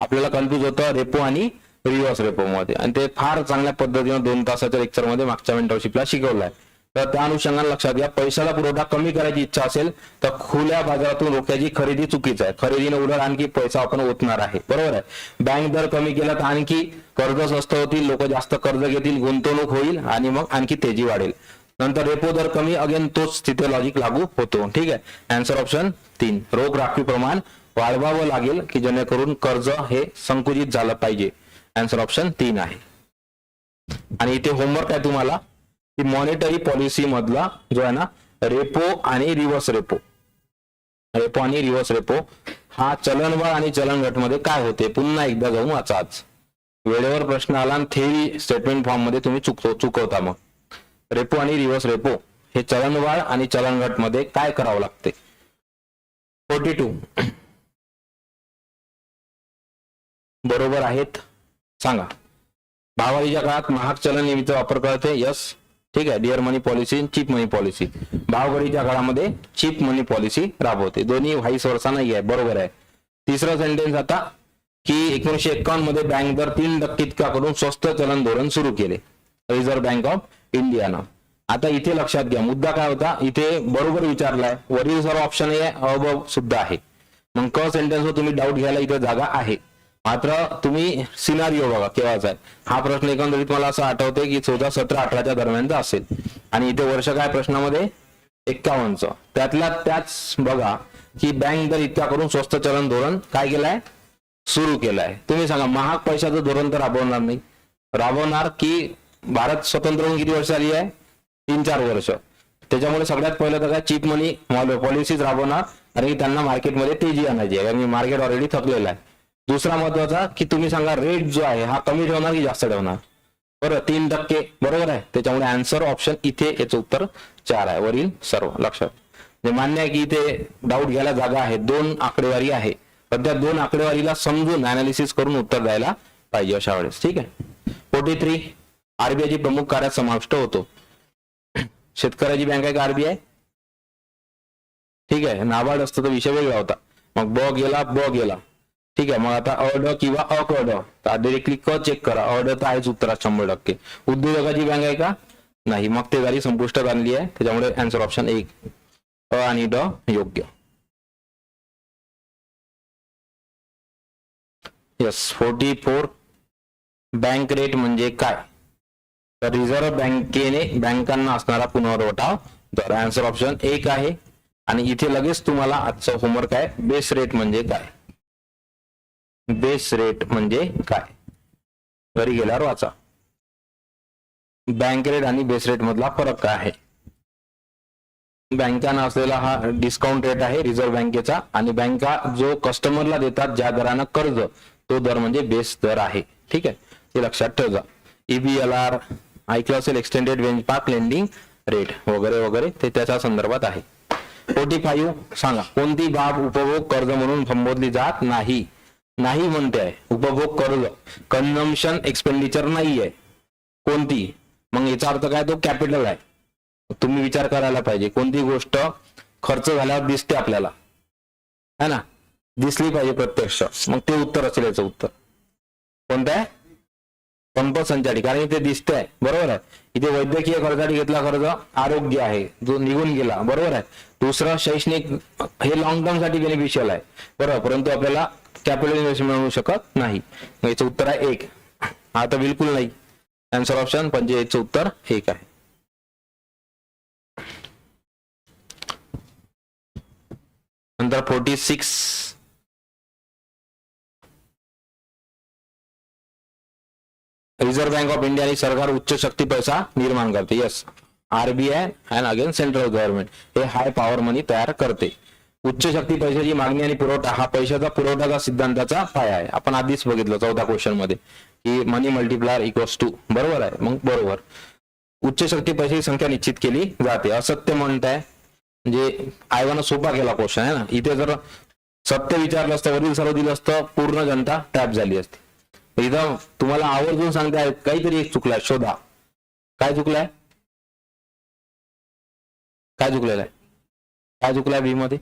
आपल्याला कन्फ्युज होतं रेपो आणि रिव्हर्स रेपो मध्ये, आणि ते फार चांगल्या पद्धतीने 2 तासाच्या लेक्चर मध्ये मागच्या मेंटरशिपला शिकवलंय. तर त्या अनुषंगाने लक्षात घ्या, पैशाचा पुरवठा कमी करायची इच्छा असेल तर खुल्या बाजारातून रोख्याची खरेदी चुकीचं आहे. खरेदीने उलट आणखी पैसा आपण ओतणार आहे. बरोबर आहे, बँक दर कमी केला तर आणखी कर्ज स्वस्त होतील, लोक जास्त कर्ज घेतील, गुंतवणूक होईल आणि मग आणखी तेजी वाढेल. नंतर रेपो दर कमी, अगेन तोच तिथे लॉजिक लागू होतो. ठीक आहे, आन्सर ऑप्शन 3. रोख राखीव प्रमाण वाढवावं लागेल की जेणेकरून कर्ज हे संकुचित झालं पाहिजे. आन्सर ऑप्शन 3 आहे. आणि इथे होमवर्क आहे तुम्हाला की मॉनिटरी पॉलिसी मधला जो आहे ना रेपो आणि रिव्हर्स रेपो, रेपो आणि रिव्हर्स रेपो हा चलनवाढ आणि चलन घट मध्ये काय होते पुन्हा एकदा जाऊन वाचा. आज वेळेवर प्रश्न आला आणि थेरी स्टेटमेंट फॉर्म मध्ये तुम्ही चुकवता. मग रेपो आणि रिव्हर्स रेपो हे चलनवाढ आणि चलन घट मध्ये काय करावं लागते? 42 बरोबर आहेत सांगा. भाववाढीच्या काळात महाग चलन निधीचा वापर करते. यस, ठीक आहे. डिअर मनी पॉलिसी, चीप मनी पॉलिसी. भाववाढीच्या काळामध्ये चीप मनी पॉलिसी राबवते. दोन्ही व्हाईस वर्सा नाही आहे. बरोबर आहे. तिसरा सेंटेन्स आता की 1951 मध्ये बँक दर 3% इतका करून स्वस्त चलन धोरण सुरू केले रिझर्व्ह बँक ऑफ इंडियानं. आता इथे लक्षात घ्या मुद्दा काय होता, इथे बरोबर विचारलाय. वरील सर्व ऑप्शन आहे, अबव सुद्धा आहे. मग क सेंटेन्सवर तुम्ही डाऊट घ्यायला इथे जागा आहे. मात्र तुम्ही सिनारिओ बघा केव्हाचा आहे. हा प्रश्न एकंदरीत मला असं आठवते की 2017-18च्या दरम्यानचा असेल. आणि इथे वर्ष काय प्रश्नामध्ये 51चं. त्यातला त्याच बघा की बँक दर इतका करून स्वस्त चलन धोरण काय केलंय, सुरू केलंय. तुम्ही सांगा महाग पैशाचं धोरण तर राबवणार नाही. राबवणार की भारत स्वतंत्र होऊन किती वर्ष आली आहे, 3-4 वर्ष. त्याच्यामुळे सगळ्यात पहिलं तर काय चीप मनी पॉलिसीज राबवणार आणि त्यांना मार्केटमध्ये तेजी आणायची आहे, कारण मार्केट ऑलरेडी थकलेलं आहे. दुसरा महत्वाचा की तुम्ही सांगा रेट जो आहे हा कमी ठेवणार की जास्त ठेवणार. बरोबर 3% बरोबर आहे. त्याच्यामुळे आन्सर ऑप्शन इथे याचं उत्तर 4 आहे. वरील सर्व लक्षात म्हणजे मान्य आहे की इथे डाऊट घ्यायला जागा आहे. 2 आकडेवारी आहे, पण त्या 2 आकडेवारीला समजून अनालिसिस करून उत्तर द्यायला पाहिजे अशा वेळेस. ठीक आहे. 43 आरबीआयची प्रमुख कार्यात समाविष्ट होतो. शेतकऱ्याची बँक आहे का आरबीआय? ठीक आहे. नाबार्ड असतं तर विषय वेगळा होता. मग ब गेला. ठीक आहे. मग आता अड किंवा अकड तर डायरेक्टली क चेक करा. अड तर आहेच उत्तरात 100%. उद्योजकाची बँक आहे का? नाही. मग ते झाली संपुष्टात आणली आहे. त्याच्यामुळे आन्सर ऑप्शन 1 अ आणि ड योग्य. यस. 44 बँक रेट म्हणजे काय? तर रिझर्व्ह बँकेने बँकांना असणारा पुनर्वठाव दर. आन्सर ऑप्शन 1 आहे. आणि इथे लगेच तुम्हाला आजचं होमवर्क आहे, बेस रेट म्हणजे काय, बेस रेट म्हणजे काय, घरी गेल्यावर वाचा. बँक रेट आणि बेस रेट मधला फरक काय आहे. बँकांना असलेला हा डिस्काउंट रेट आहे रिझर्व्ह बँकेचा, आणि बँका जो कस्टमरला देतात ज्या दरानं कर्ज, तो दर म्हणजे बेस दर आहे. ठीक आहे, हे लक्षात ठेवा. EBLR ऐकलं असेल, एक्सटेंडेड बेंचमार्क लेंडिंग रेट वगैरे वगैरे, ते त्याच्या संदर्भात आहे. 45 सांगा, कोणती बाब उपभोग कर्ज म्हणून संबोधली जात नाही. नाही म्हणते आहे, उपभोग कर्ज कन्झम्पशन एक्सपेंडिचर नाही आहे. कोणती, मग याचा अर्थ काय, तो कॅपिटल आहे. तुम्ही विचार करायला पाहिजे, कोणती गोष्ट खर्च झाल्यावर दिसते आपल्याला, है ना, दिसली पाहिजे प्रत्यक्ष, मग ते उत्तर असेल. याचं उत्तर कोणतं आहे, पंपसंचारी, कारण इथे दिसते आहे. बरोबर आहे. इथे वैद्यकीय खर्चासाठी घेतला कर्ज आरोग्य आहे, जो निघून गेला. बरोबर आहे. दुसरं शैक्षणिक, हे लॉंग टर्म साठी बेनिफिशियल आहे. बरोबर, परंतु आपल्याला कॅपिटल इन्व्हेस्टमेंट मिळू शकत नाही. मग याचं उत्तर आहे 1. हा तर बिलकुल नाही. आन्सर ऑप्शन 55 चं उत्तर 1 आहे. नंतर 46, रिझर्व्ह बँक ऑफ इंडिया आणि सरकार उच्च शक्ती पैसा निर्माण करते. Yes, RBI and again central government हे हाय पॉवर मनी तयार करते. उच्च शक्ती पैशाची मागणी आणि पुरवठा हा पैशाचा पुरवठाचा सिद्धांताचा पाया आहे. आपण आधीच बघितलं 14 क्वेश्चन मध्ये की मनी मल्टिप्लायर इक्वल्स टू. बरोबर आहे. मग बरोबर, उच्च शक्ती पैशाची संख्या निश्चित केली जाते. असत्य म्हणताय म्हणजे आयोगानं सोपा केला क्वेश्चन आहे ना. इथे जर सत्य विचारलं असतं, वरील सर्व दिलं असतं, पूर्ण जनता टॅप झाली असती. इथं तुम्हाला आवर्जून सांगताय काहीतरी एक चुकलाय, शोधा. काय चुकलाय, काय चुकलेलं आहे, काय चुकलाय बी मध्ये.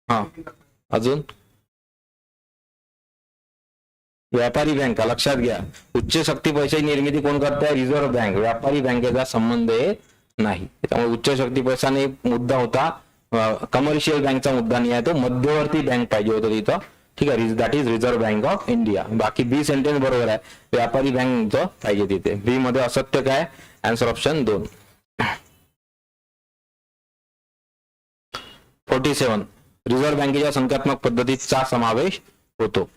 हा, अजून व्यापारी बँका लक्षात घ्या. उच्च शक्ती पैशाची निर्मिती कोण करताय, रिझर्व्ह बँक. व्यापारी बँकेचा संबंध नाही. त्यामुळे उच्च शक्ती पैशाने मुद्दा होता, कमर्शियल बँकचा मुद्दा नाही आहे. तो मध्यवर्ती बँक पाहिजे होतं तिथं. ठीक आहे, that is reserve bank of India. बाकी बी सेंटेन्स बरोबर आहे, व्यापारी बँक पाहिजे तिथे. बी मध्ये असत्य काय, आन्सर ऑप्शन 2. 47, रिझर्व्ह बँकेच्या संख्यात्मक पद्धतीचा समावेश होतो.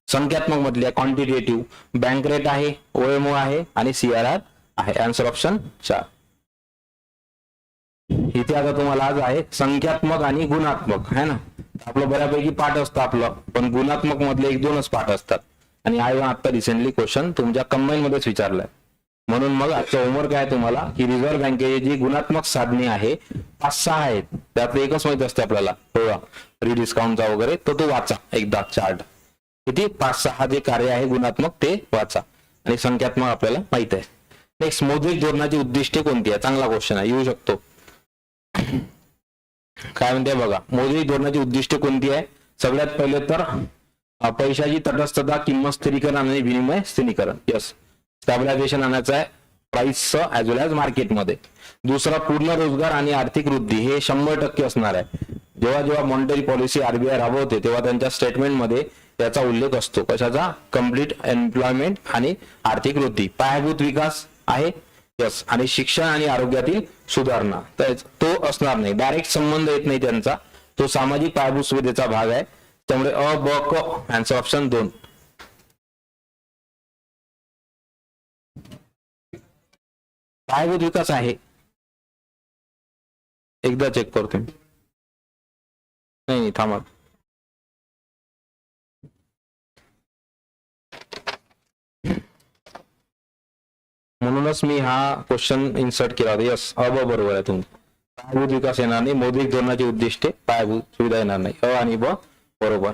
संख्यात्मक मधल्या क्वांटिटेटिव्ह बँक रेट आहे, OMO आहे आणि CRR आहे. Answer option 4. इथे आता तुम्हाला आज आहे संख्यात्मक आणि गुणात्मक, है ना. आपलं बऱ्यापैकी पाठ असतं आपलं, पण गुणात्मक मधले 1-2च पाठ असतात. आणि आयोगाने आता रिसेंटली क्वेश्चन तुमच्या कंबाईन मध्येच विचारलाय. म्हणून मग आजचं होमवर्क आहे तुम्हाला की रिझर्व्ह बँकेची जी गुणात्मक साधने आहे 5-6 आहेत, त्यातलं एकच माहित असते आपल्याला, रिडिस्काउंटचा वगैरे, तो वाचा एकदा चार्ट. किती 5-6 जे कार्य आहे गुणात्मक ते वाचा, आणि संख्यात्मक आपल्याला माहित आहे. नेक्स्ट, मौद्रिक धोरणाची उद्दिष्टे कोणती आहे. चांगला क्वेश्चन आहे, येऊ शकतो. काय म्हणते बघा, मौद्रिक धोरणाची उद्दिष्टे कोणती आहे. सगळ्यात पहिले तर पैशाची तटस्थता, किंमत स्थिरीकरण आणि विनिमय स्थिरीकरण. यस, स्टॅबिलायझेशन आणायचं आहे प्राइस ऍज वेल ऍज मार्केटमध्ये. दुसरा, पूर्ण रोजगार आणि आर्थिक वृद्धी हे 100% असणार आहे. जेव्हा जेव्हा मॉनिटरी पॉलिसी RBI राबवते तेव्हा त्यांच्या स्टेटमेंटमध्ये त्याचा उल्लेख असतो. कशाचा, कम्प्लीट एम्प्लॉयमेंट आणि आर्थिक वृद्धी. पायाभूत विकास आहे. यस, आणि शिक्षण आणि आरोग्यातील सुधारणा, तर तो असणार नाही, डायरेक्ट संबंध येत नाही त्यांचा. तो सामाजिक पायाभूत सुविधेचा भाग आहे. त्यामुळे अ, ब, क, आन्सर ऑप्शन 2. पायाभूत विकास आहे, एकदा चेक करतो. नाही थांबा, म्हणूनच मी हा क्वेश्चन इन्सर्ट केला होता. यस, अब बरोबर आहे तुमचं. पायाभूत विकास येणार नाही, मौद्रिक धोरणाची उद्दिष्टे, पायाभूत सुविधा येणार नाही. अ आणि ब बरोबर.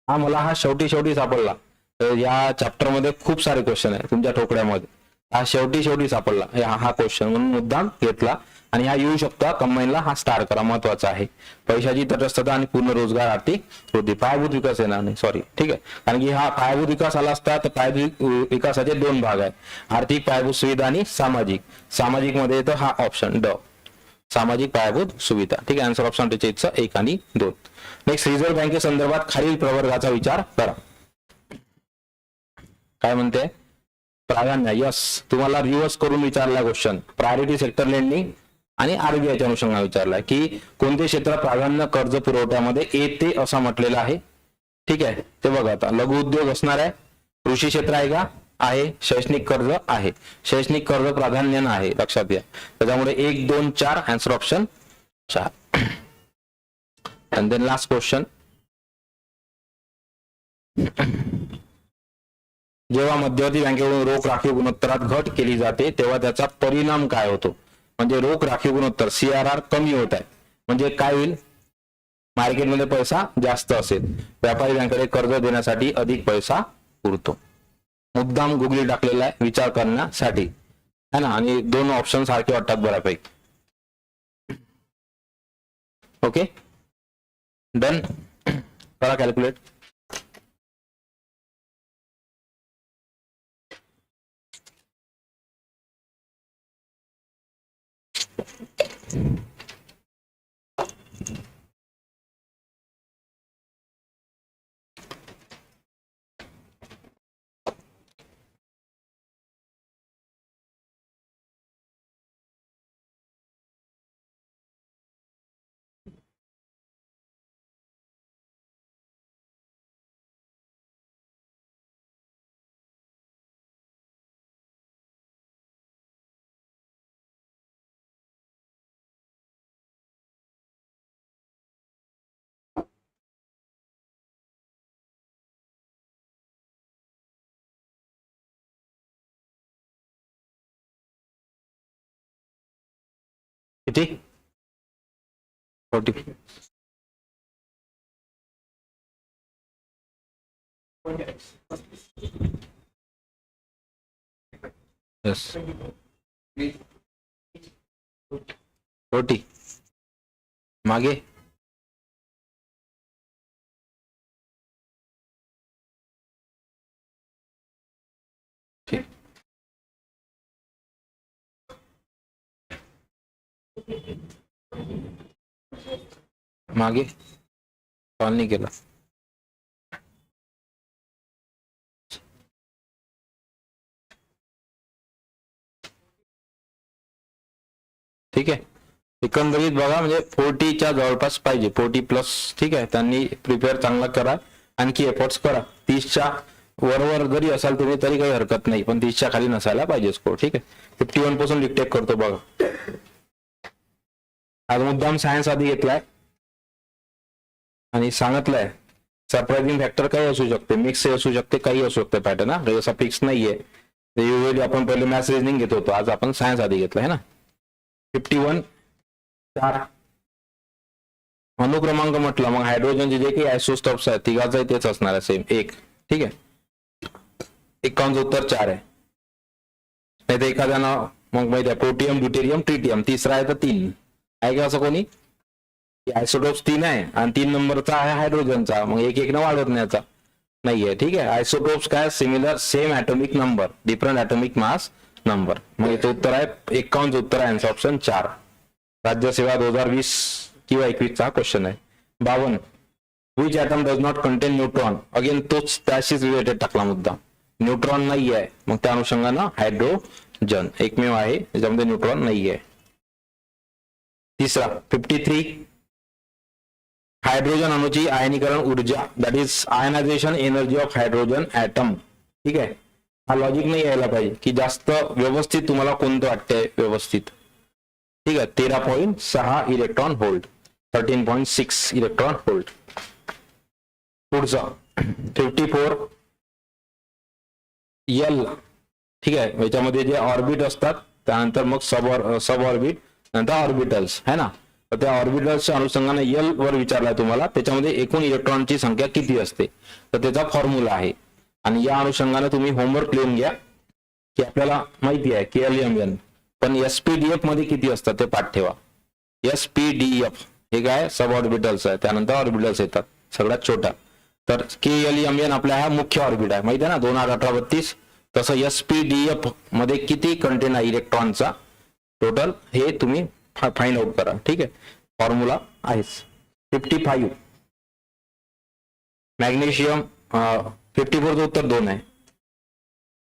हा मला हा शेवटी सापडला. तर या चॅप्टर मध्ये खूप सारे क्वेश्चन आहे तुमच्या ठोकड्यामध्ये. हा शेवटी सापडला हा क्वेश्चन, म्हणून मुद्दाम घेतला. आणि हा येऊ शकतो कंबाईनला, हा स्टार करा, महत्वाचा आहे. पैशाची तटस्थता आणि पूर्ण रोजगार, आर्थिक वृद्धी. पायाभूत विकास येणार नाही, सॉरी. ठीक आहे, कारण की हा पायाभूत विकास आला असता तर पायाभूत विकासाचे 2 भाग आहे, आर्थिक पायाभूत सुविधा आणि सामाजिक. सामाजिक मध्ये येतो हा ऑप्शन ड, सामाजिक पायाभूत सुविधा. ठीक आहे, आन्सर ऑप्शन 1 आणि 2. नेक्स्ट, रिझर्व्ह बँकेसंदर्भात खालील प्रवर्गाचा विचार करा. काय म्हणते, प्राधान्य. यस, तुम्हाला रिव्हर्स करून विचारला क्वेश्चन. प्रायोरिटी सेक्टर लेंडिंग आणि आरबीआयच्या अनुषंगाने विचारलाय की कोणते क्षेत्र प्राधान्य कर्ज पुरवठ्यामध्ये येते असं म्हटलेलं आहे. ठीक आहे, ते बघा आता लघु उद्योग असणार आहे, कृषी क्षेत्र आहे का, आहे, शैक्षणिक कर्ज आहे, शैक्षणिक कर्ज प्राधान्यानं आहे, लक्षात घ्या. त्याच्यामुळे 1, 2, 4 answer option 4. And then last question, जेव्हा मध्यवर्ती बँकेकडून रोख राखीव गुणोत्तरात घट केली जाते तेव्हा त्याचा परिणाम काय होतो. म्हणजे रोख राखीव गुणोत्तर CRR कमी होत आहे म्हणजे काय होईल, मार्केटमध्ये पैसा जास्त असेल, व्यापारी बँकेकडे कर्ज देण्यासाठी अधिक पैसा उरतो. मुद्दाम गुगली टाकलेला आहे विचार करण्यासाठी है ना, आणि 2 ऑप्शन सारखे वाटतात बऱ्यापैकी. ओके डन, करा कॅल्क्युलेट. किती 40. यस 40 मागे ठीक. मागे कॉल नाही केला. ठीक आहे, एकंदरीत बघा म्हणजे 40च्या जवळपास पाहिजे, 40+. ठीक आहे, त्यांनी प्रिपेअर चांगला करा, आणखी एफर्ट्स करा. 30च्या वरवर जरी असाल तुम्ही तरी काही हरकत नाही, पण 30च्या खाली नसायला पाहिजे स्कोर. ठीक आहे, 51 पासून डिक्टेट करतो बघा. आज मुद्दाम सायन्स आधी घेतलाय आणि सांगितलंय सरप्राइझिंग फॅक्टर काही असू शकते, मिक्स असू शकते, काही असू शकते पॅटर्न. हा जसा फिक्स नाहीये, युजली आपण पहिले मॅथ्स रिजनिंग घेत होतो, आज आपण सायन्स आधी घेतलाय ना. 51 4 अनुक्रमांक म्हटलं मग हायड्रोजनचे जे काही आयसोस्टॉप्स आहेत तिघाचं तेच असणार आहे, सेम 1. ठीक आहे, 51 उत्तर 4 आहे. नाही तर एखाद्यानं मग माहिती आहे प्रोटियम, ड्युटेरियम, ट्रिटियम, तिसरा आहे तर 3 आहे का असं कोणी, आयसोटोप्स 3 आहे आणि 3 नंबरचा आहे हायड्रोजनचा, मग 1-1 न वाढवत न्यायचा नाहीये. ठीक आहे, आयसोटोप्स काय, similar, same atomic number, different atomic mass number. मग याचं उत्तर आहे 51 उत्तर आहे, आन्सर ऑप्शन 4. राज्यसेवा 2020 किंवा 21चा क्वेश्चन आहे. 52 which atom does not contain neutron. Again तोच त्याशीच रिलेटेड टाकला मुद्दा, न्यूट्रॉन नाही आहे, मग त्या अनुषंगानं हायड्रोजन एकमेव आहे ज्याच्यामध्ये न्यूट्रॉन नाही आहे. तिसरा 53 हायड्रोजन अणूची आयनीकरण ऊर्जा, that is ionisation energy of hydrogen atom. ठीक आहे, हा लॉजिक नाही यायला पाहिजे की जास्त व्यवस्थित तुम्हाला कोणतं वाटतंय व्यवस्थित. ठीक आहे, 13.6 इलेक्ट्रॉन व्होल्ट, 13.6 इलेक्ट्रॉन व्होल्ट. पुढचा 54 L. ठीक आहे, याच्यामध्ये जे ऑर्बिट असतात त्यानंतर मग सब ऑर्बिट, नंतर ऑर्बिटल्स है ना. तर त्या ऑर्बिटल्सच्या अनुषंगाने L वर विचारलाय तुम्हाला, त्याच्यामध्ये एकूण इलेक्ट्रॉनची संख्या किती असते तर त्याचा फॉर्म्युला आहे. आणि या अनुषंगाने तुम्ही होमवर्क लिहून घ्या की आपल्याला माहिती आहे KLMN, पण SPDF मध्ये किती असतात ते पाठ ठेवा. SPDF हे काय सब ऑर्बिटल्स आहे, त्यानंतर ऑर्बिटल्स येतात सगळ्यात छोटा. तर KLMN आपला हा मुख्य ऑर्बिट आहे, माहिती आहे ना, 2 8 18 32. तसं SPDF मध्ये किती कंटेन आहे इलेक्ट्रॉनचा टोटल हे तुम्ही फाइंड आउट करा. ठीक आहे, फॉर्म्युला आहेच. 55 मॅग्नेशियम, 54 चं उत्तर 2 आहे,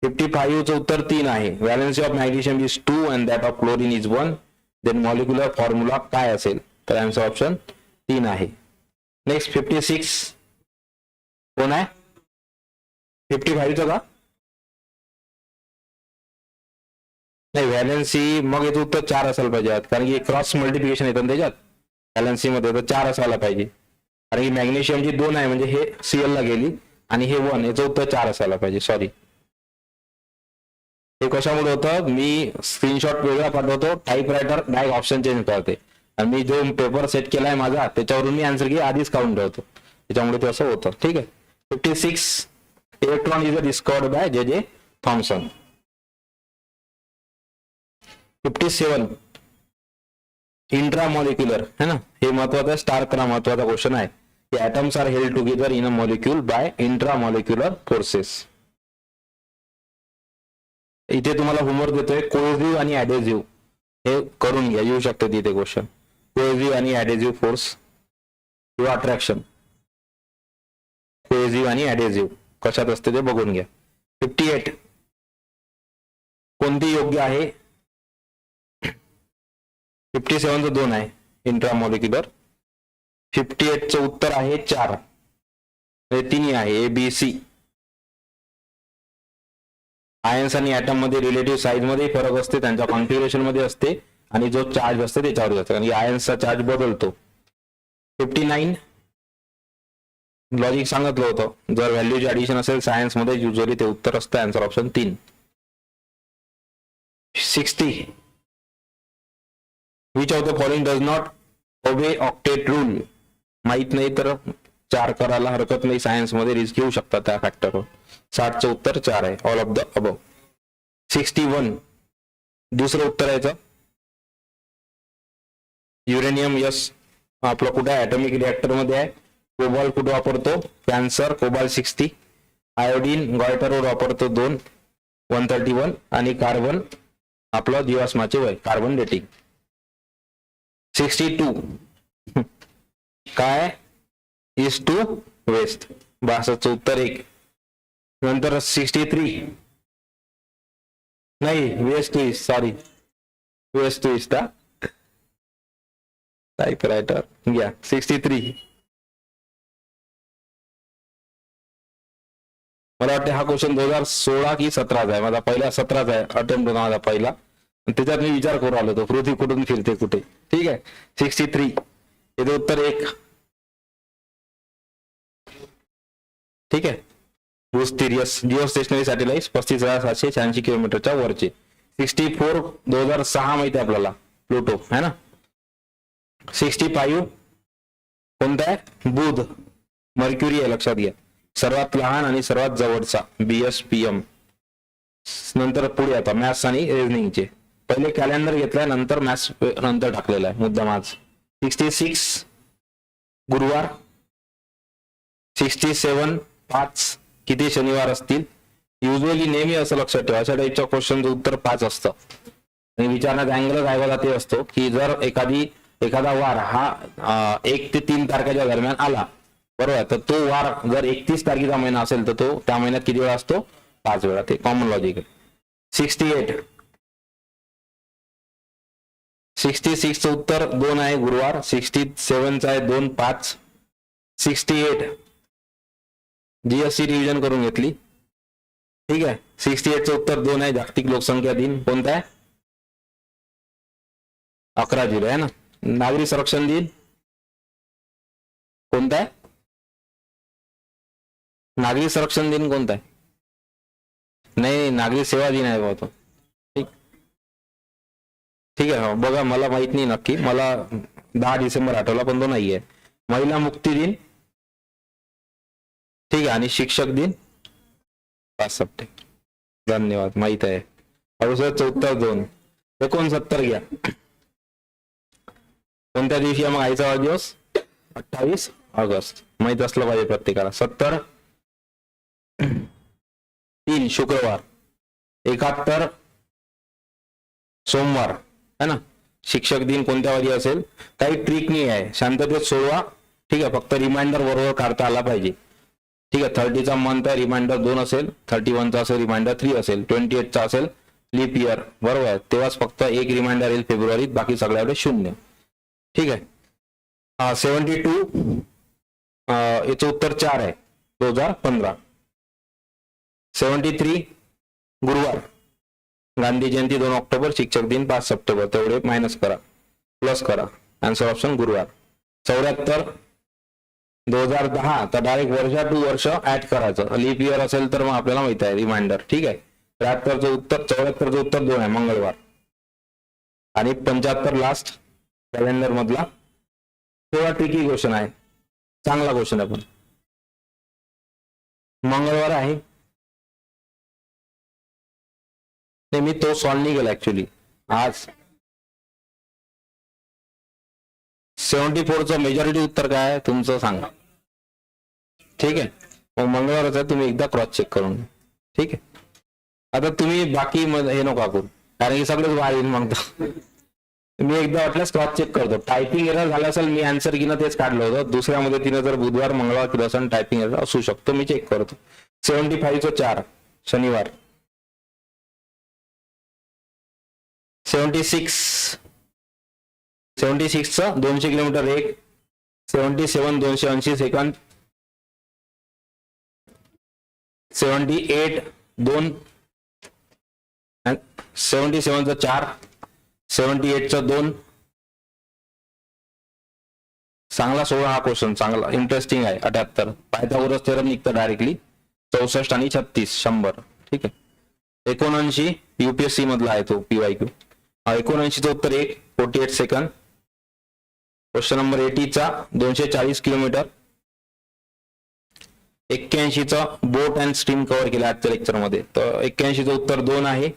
55 चं उत्तर 3 आहे. Valency of magnesium is 2 and that of chlorine is 1. Then molecular formula काय असेल, तर आन्सर ऑप्शन 3 आहे. नेक्स्ट 56 कोण आहे? 55चं का? नाही, व्हॅलेन्सी मग याचं उत्तर 4 असायला पाहिजे, कारण की क्रॉस मल्टिप्लिकेशन येतं त्याच्यात व्हॅलेन्सी मध्ये, तर 4 असायला पाहिजे. कारण की मॅग्नेशियमची 2 आहे म्हणजे हे Cl ला गेली आणि हे 1, याचं उत्तर 4 असायला पाहिजे. सॉरी, हे कशामुळे होतं, मी स्क्रीनशॉट वेगळा पाठवतो, टाईपरायटर डायरेक्ट ऑप्शन चेंज करते आणि मी जो पेपर सेट केलाय माझा त्याच्यावरून मी आन्सर की आधीच काढून ठेवतो, त्याच्यामुळे ते असं होतं. ठीक आहे. 56 electron is discovered by J.J. Thomson. 57 intramolecular है ना, हे महत्वाचं, स्टार करा, महत्वाचा क्वेश्चन आहे. atoms are held together in a molecule by intramolecular forces. इथे तुम्हाला होमवर्क देतोय, कोहेसिव्ह आणि ऍडेसिव्ह हे करून घ्या, येऊ शकते तिथे क्वेश्चन. कोहेसिव्ह आणि ऍडेसिव्ह फोर्स किंवा अट्रॅक्शन, कोहेसिव्ह आणि ऍडेसिव्ह कशात असते ते बघून घ्या. 58 कोणती योग्य आहे? 57चं 2 आहे इंट्रामॉलिक्युलर. 58चं उत्तर आहे 4, हे तिन्ही आहे ABC. आयन्स आणि ऍटम मध्ये रिलेटिव्ह साईज मध्ये फरक असते, त्यांच्या कॉन्फिगरेशन मध्ये असते आणि जो चार्ज असते त्याच्यावर असते, कारण की आयन्सचा चार्ज बदलतो. 59 लॉजिक सांगितलं होतं, जर व्हॅल्यूचे ऍडिशन असेल सायन्स मध्ये युजली ते उत्तर असतं, answer option 3. 60 which of the following does not obey octet rule. माहित नाही तर 4 करायला हरकत नाही, सायन्स मध्ये रिस्क घेऊ शकता त्या फॅक्टरवर. 60चं उत्तर 4 आहे, ऑल ऑफ द अबव. 61 दुसरं उत्तर आहे युरेनियम. यस, आपलं कुठे ऍटॉमिक रिएक्टर मध्ये आहे. कोबाल्ट कुठे वापरतो? Cancer, cobalt 60. आयोडीन गॉयटरवर वापरतो 2, 131. आणि कार्बन आपलं जीवाश्माचे वय, कार्बन डेटिंग. 62 काय? East to waste. 62चं उत्तर 1. नंतर 63 नाही, west to east, sorry, west to east. Typewriter घ्या. 63 मला वाटतं हा क्वेश्चन 2016 की 17चा आहे, माझा पहिला 17चा आहे अटेम्प्ट होता माझा पहिला, त्याच्यात मी विचार करू आलो होतो पृथ्वी कुठून फिरते कुठे. ठीक आहे. 63 याचं उत्तर 1. ठीक आहे. सिरियस जिओ स्टेशनरी सॅटेलाइट 35,786 किलोमीटरच्या वरचे. 64 2006 माहिती आहे आपल्याला, प्लुटो है ना. 65 कोणता आहे? बुध. मर्क्युरी आहे, लक्षात घ्या. सर्वात लहान आणि सर्वात जवळचा BSPM. नंतर पुढे आता मॅथ्स आणि रिझनिंगचे. पहिले कॅलेंडर घेतलाय, नंतर मॅथ्स नंतर टाकलेला आहे मुद्दाम आज. 66 गुरुवार. 67 5 किती शनिवार असतील? युजली नेहमी असं लक्षात ठेवा, अशा टाईपच्या क्वेश्चनचं उत्तर 5 असतं. आणि विचारण्याचा अँगल काय बघा ते असतो की जर एखादा वार हा 1 ते 3 तारखेच्या दरम्यान आला, बरोबर, तर तो वार जर 31 तारखेचा महिना असेल तर तो त्या महिन्यात किती वेळा असतो? 5 वेळा. ते कॉमन लॉजिक आहे. 66चं उत्तर 2 आहे गुरुवार. 67चं आहे 2 5. 68 GSC रिव्हिजन करून घेतली. ठीक आहे. 68चं उत्तर 2 आहे जागतिक लोकसंख्या दिन. कोणता आहे? 11 जुलै आहे ना. नागरी संरक्षण दिन कोणता आहे? नागरी संरक्षण दिन कोणता आहे? नाही, नागरी सेवा दिन आहे बाबा तो. ठीक आहे. बघा, मला माहित नाही नक्की, मला 10 डिसेंबर आठवला पण तो नाहीये. महिला मुक्ती दिन. ठीक आहे. आणि शिक्षक दिन 5 सप्टेंबर. धन्यवाद, माहित आहे. 68चं उत्तर 2. 69 घ्या. कोणत्या दिवशी आहे मग आईचा वाढदिवस? 28 ऑगस्ट. माहित असलं पाहिजे प्रत्येकाला. 70 3 शुक्रवार. 71 सोमवार है ना. शिक्षक दिन कोणत्या वारी असेल? काही ट्रिक नाही आहे, शांततेत सोडवा. ठीक आहे. फक्त रिमाइंडर बरोबर काढता आला पाहिजे. ठीक आहे. 30चा मंथ आहे, रिमाइंडर 2 असेल. 31चा असेल, रिमाइंडर 3 असेल. 28चा असेल, लीप इयर बरोबर आहे, तेव्हाच फक्त एक रिमाइंडर येईल फेब्रुवारीत, बाकी सगळ्याकडे 0. ठीक आहे. 72 याचं उत्तर 4 आहे 2015. 73 गुरुवार, गांधी जयंती 2 ऑक्टोबर, शिक्षक दिन 5 सप्टेंबर, तेवढे मायनस करा, प्लस करा. आन्सर ऑप्शन गुरुवार. 74 2010, तर डायरेक्ट वर्ष ऍड करायचं. लीप इयर असेल तर मग आपल्याला माहित आहे रिमाइंडर. ठीक आहे. 74चं उत्तर 2 आहे मंगळवार. आणि 75 लास्ट कॅलेंडर मधला. तेव्हा ट्रिकी क्वेश्चन आहे, चांगला क्वेश्चन आहे, पण मंगळवार आहे. मी तो सॉल्व्ह नाही केला ऍक्च्युली आज. 74चं मेजॉरिटी उत्तर काय आहे तुमचं सांगा. ठीक आहे. मग मंगळवारच आहे, तुम्ही एकदा क्रॉस चेक करून. ठीक आहे. आता तुम्ही बाकी हे नको करू, कारण की सगळंच बाहेर म्हणतो. मी एकदा वाटल्यास क्रॉस चेक करतो. टायपिंग एरर झाला असेल, मी आन्सर की ना तेच काढलं होतं. दुसऱ्यामध्ये तिने जर बुधवार मंगळवार केलं असेल टायपिंग एरर असू शकतो, मी चेक करतो. 75चं 4 शनिवार. 76चं 200 किलोमीटर 1. 77 280 सेकंद. 78 2. 77चं 4. 78चं 2. चांगला 16 हा क्वेश्चन, चांगला इंटरेस्टिंग आहे. 78 पायथागोरस थेरम निघतं डायरेक्टली. 64 आणि 36 100. ठीक आहे. 79 युपीएससी मधला आहे तो PYQ. 79चं उत्तर 1 48 सेकंद. क्वेश्चन नंबर 80चा 240 किलोमीटर. 81चा बोट अँड स्ट्रीम कव्हर केला आजच्या लेक्चर मध्ये, तर 81चं उत्तर 2 आहे.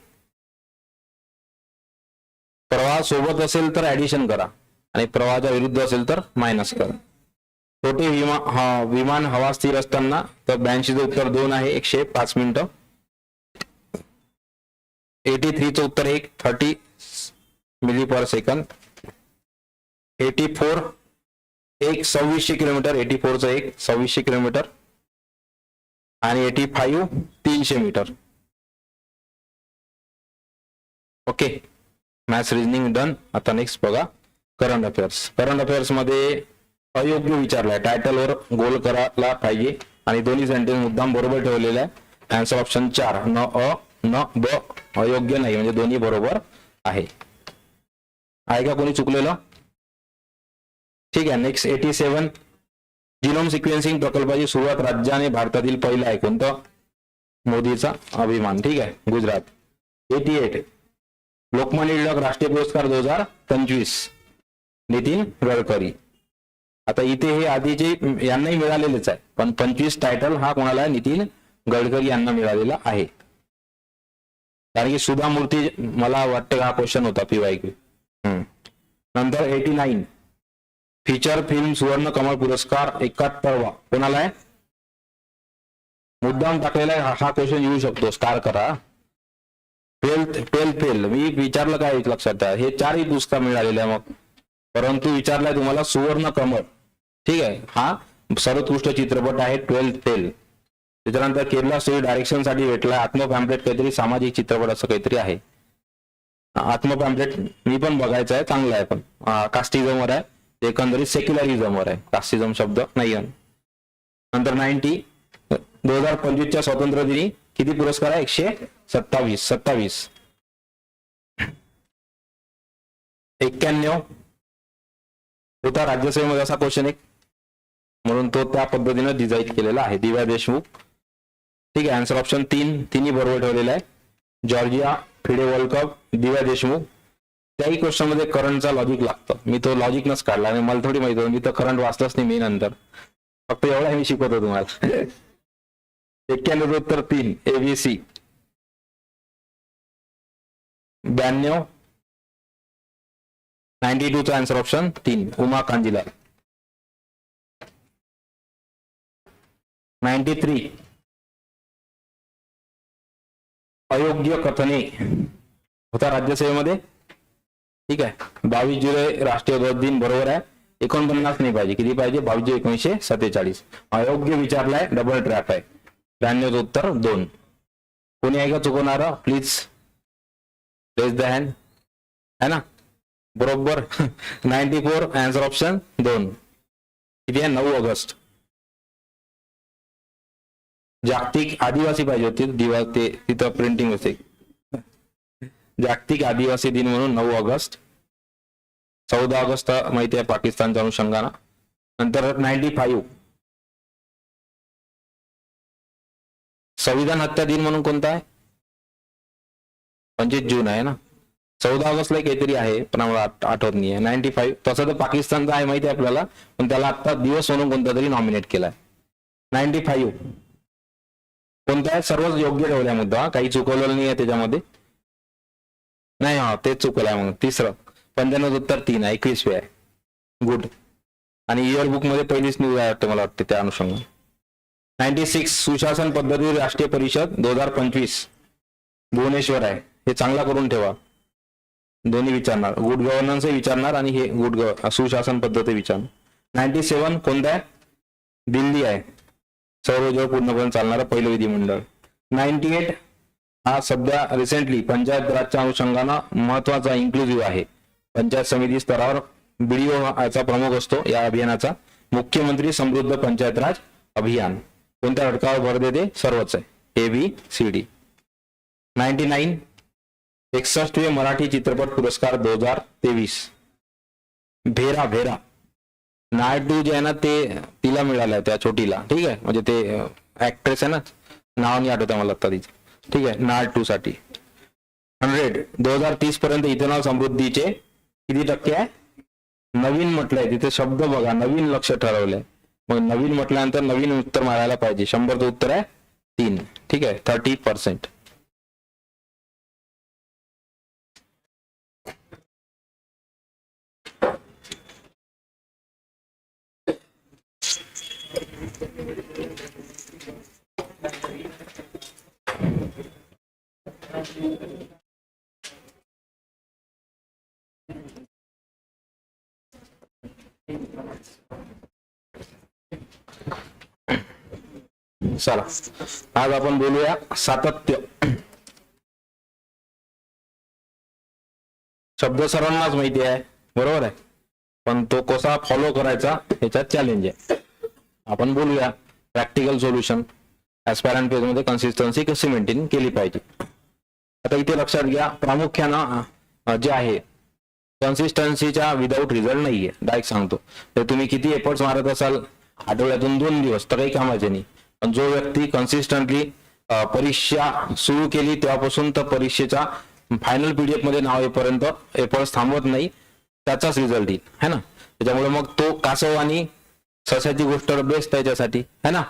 प्रवाह सोबत असेल तर ऍडिशन करा आणि प्रवाहाच्या विरुद्ध असेल तर मायनस करा. छोटे विमान हवा स्थिर असताना, तर 82चं उत्तर 2 आहे 105 मिनिटं. 83चं उत्तर 1 30 मिली पर सेकंद. 84 1 2600 किलोमीटर. 84चं 1 2600 किलोमीटर. आणि 85 300 metre. Okay. Maths reasoning done. आता नेक्स्ट बघा करंट अफेअर्स. करंट अफेअर्स मध्ये अयोग्य विचारलाय, टायटलवर गोल करायला पाहिजे आणि दोन्ही सेंटेन्स मुद्दाम बरोबर ठेवलेला आहे. आन्सर ऑप्शन 4 न अ न ब. अयोग्य नाही, म्हणजे दोन्ही बरोबर आहे. आहे का कोणी चुकलेलं? ठीक आहे. नेक्स्ट 87 जिनोम सिक्वेन्सिंग प्रकल्पाची सुरुवात राज्याने भारतातील पहिला आहे कोणतं? मोदीचा अभिमान. ठीक आहे. गुजरात. 88 लोकमान्य टिळक राष्ट्रीय पुरस्कार 2025 नितीन गडकरी. आता इथे हे आधीचे यांनाही मिळालेलेच आहे, पण 25 टायटल हा कोणाला आहे? नितीन गडकरी यांना मिळालेला आहे. कारण की सुधा मूर्ती, मला वाटतं हा क्वेश्चन होता PYQ. नंतर 89 फीचर फिल्म सुवर्ण कमळ पुरस्कार 71वा कोणाला आहे? मुद्दाम टाकलेला आहे, हा क्वेश्चन येऊ शकतो. स्टार करा. 12 फेल. मी विचारलं काय लक्षात आहे, हे 4ही पुरस्कार मिळालेले आहे मग, परंतु विचारलाय तुम्हाला सुवर्ण कमळ. ठीक आहे. हा सर्वोत्कृष्ट चित्रपट आहे 12 फेल. त्याच्यानंतर केरला स्टोरी डायरेक्शन साठी भेटला. आत्म पॅम्पलेट काहीतरी सामाजिक चित्रपट असं काहीतरी आहे. आत्म पॅम्पलेट मी पण बघायचं आहे, चांगलं आहे, पण कास्टिझमवर आहे, एकंदरीत सेक्युलरिझमवर आहे, कास्टिझम शब्द नाही आहे. नंतर 90 2025च्या स्वातंत्र्य दिनी किती पुरस्कार आहे? 127. 91 होता राज्यसभेमध्ये असा क्वेश्चन एक, म्हणून तो त्या पद्धतीने डिझाईन केलेला आहे. दिव्या देशमुख. ठीक आहे. आन्सर ऑप्शन 3 तिन्ही बरोबर ठेवलेला आहे. Georgia FIDE world cup Divya Deshmukh. त्याही क्वेश्चन मध्ये करंटचा लॉजिक लागतं. मी तो लॉजिक नच काढला आणि मला थोडी माहिती होतं, मी तर करंट वाचलंच नाही मी नंतर, फक्त एवढा मी शिकवतो तुम्हाला. 91 उत्तर 3 ABC. 92 92चा आन्सर ऑप्शन 3 उमा कांजीलाल. 93 अयोग्य कथने होता राज्यसभेमध्ये. ठीक आहे. 22 जुलै राष्ट्रीय ध्वज दिन बरोबर आहे. 49 नाही पाहिजे, किती पाहिजे? 22 जुलै 1947. अयोग्य विचारलाय, डबल ट्रॅप आहे. 93 उत्तर 2. कोणी आहे का चुकवणारा? प्लीज रेज द हँड, है ना, बरोबर. 94 आन्सर ऑप्शन 2. किती आहे? 9 ऑगस्ट. जागतिक आदिवासी पाहिजे होती दिवस, ते तिथं प्रिंटिंग होते. जागतिक आदिवासी दिन म्हणून 9 ऑगस्ट. 14 ऑगस्ट माहिती आहे पाकिस्तानच्या अनुषंगानं. नंतर 95 संविधान हत्या दिन म्हणून कोणता आहे? 25 जून आहे ना. 14 ऑगस्टला काहीतरी आहे पण मला आठवत नाही आहे. 95 तसं तर पाकिस्तानचा आहे माहिती आहे आपल्याला, पण त्याला आता दिवस म्हणून कोणता तरी नॉमिनेट केलाय. 95 कोणता आहे? सर्वच योग्य ठेवलाय मुद्दा, काही चुकवलेलं नाही आहे त्याच्यामध्ये. नाही, हा तेच चुकलं आहे. मग तिसरं 95 उत्तर 3 आहे, 21वे आहे. गुड. आणि इयर बुक मध्ये पहिलीच न्यूज आहे वाटतं मला वाटते त्या अनुषंगाने. 96 सुशासन पद्धती राष्ट्रीय परिषद 2025 भुवनेश्वर आहे. हे चांगला करून ठेवा. दोन्ही विचारणार, गुड गव्हर्नन्स विचारणार आणि हे सुशासन पद्धती विचारणार. 97 कोणता आहे? दिल्ली आहे. सौर ऊर्जेवर पूर्णपणे चालणारं पहिलं विधिमंडळ. 98 हा सध्या रिसेंटली पंचायत राजच्या अनुषंगानं महत्वाचा इन्क्लुझिव्ह आहे. पंचायत समिती स्तरावर बीडीओ याचा प्रमुख असतो या अभियानाचा. मुख्यमंत्री समृद्ध पंचायत राज अभियान कोणत्या घटकावर भर देते? सर्वच आहे, ABCD. 99 61वे मराठी चित्रपट पुरस्कार 2023 भेरा भेरा नायडू जे आहे ना ते तिला मिळालाय, त्या छोटीला. ठीक आहे, म्हणजे ते ऍक्ट्रेस आहे ना, नाव नाही आठवत मला आता तिचं. ठीक आहे, नायडू साठी. 100 2030 पर्यंत इथेनॉल समृद्धीचे किती टक्के आहे? नवीन म्हटलंय तिथे, शब्द बघा, नवीन लक्ष ठरवलंय. मग नवीन म्हटल्यानंतर नवीन उत्तर मारायला पाहिजे. 100चं उत्तर आहे 3. ठीक आहे, 30%. चला आज आपण बोलूया सातत्य. शब्द सर्वांनाच माहिती आहे, बरोबर आहे, पण तो कसा फॉलो करायचा याच्यात चॅलेंज आहे. आपण बोलूया प्रॅक्टिकल सोल्युशन. ऍस्पायरंट पेज मध्ये कन्सिस्टन्सी कशी मेंटेन केली पाहिजे. आता इथे लक्षात घ्या, प्रामुख्यानं जे आहे कन्सिस्टन्सीच्या विदाऊट रिझल्ट नाहीये. डायरेक्ट सांगतो, तर तुम्ही किती एफर्ट्स मारत असाल आठवड्यातून 2 दिवस तर काही कामाचे नाही. पण जो व्यक्ती कन्सिस्टंटली परीक्षा सुरू केली तेव्हापासून तर परीक्षेच्या फायनल पीडीएफ मध्ये नाव येईपर्यंत एफर्ट्स थांबवत नाही, त्याचाच रिझल्ट येईल, है ना. त्याच्यामुळे मग तो कासव आणि ससाची गोष्ट बेस्ट त्याच्यासाठी, है ना.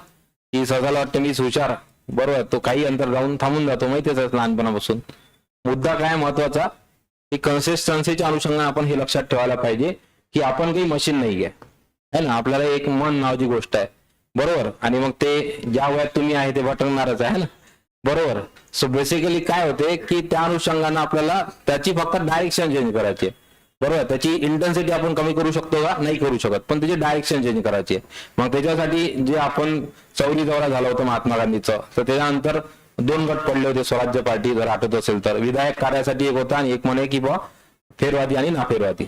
की ससाला वाटतं मीच हुशार, बरोबर, तो काही अंतर जाऊन थांबून जातो, माहितीच आहे लहानपणापासून. मुद्दा काय महत्वाचा की कन्सिस्टन्सीच्या अनुषंगाने आपण हे लक्षात ठेवायला पाहिजे की आपण काही मशीन नाही आहे ना. आपल्याला एक मन नावाची गोष्ट आहे, बरोबर. आणि मग ते ज्या वयात तुम्ही आहे ते भटकणारच आहे ना, बरोबर. सो बेसिकली काय होते की त्या अनुषंगाने आपल्याला त्याची फक्त डायरेक्शन चेंज करायची आहे, बरोबर. त्याची इंटेन्सिटी आपण कमी करू शकतो का? नाही करू शकत, पण त्याची डायरेक्शन चेंज करायची आहे. मग त्याच्यासाठी जे आपण चौरी दौरा झाला होता महात्मा गांधीचं, तर त्याच्यानंतर 2 गट पडले होते स्वराज्य पार्टी, जर आठवत असेल तर. विधायक कार्यासाठी एक होता आणि एक म्हणे की बा फेरवादी आणि नाफेरवादी.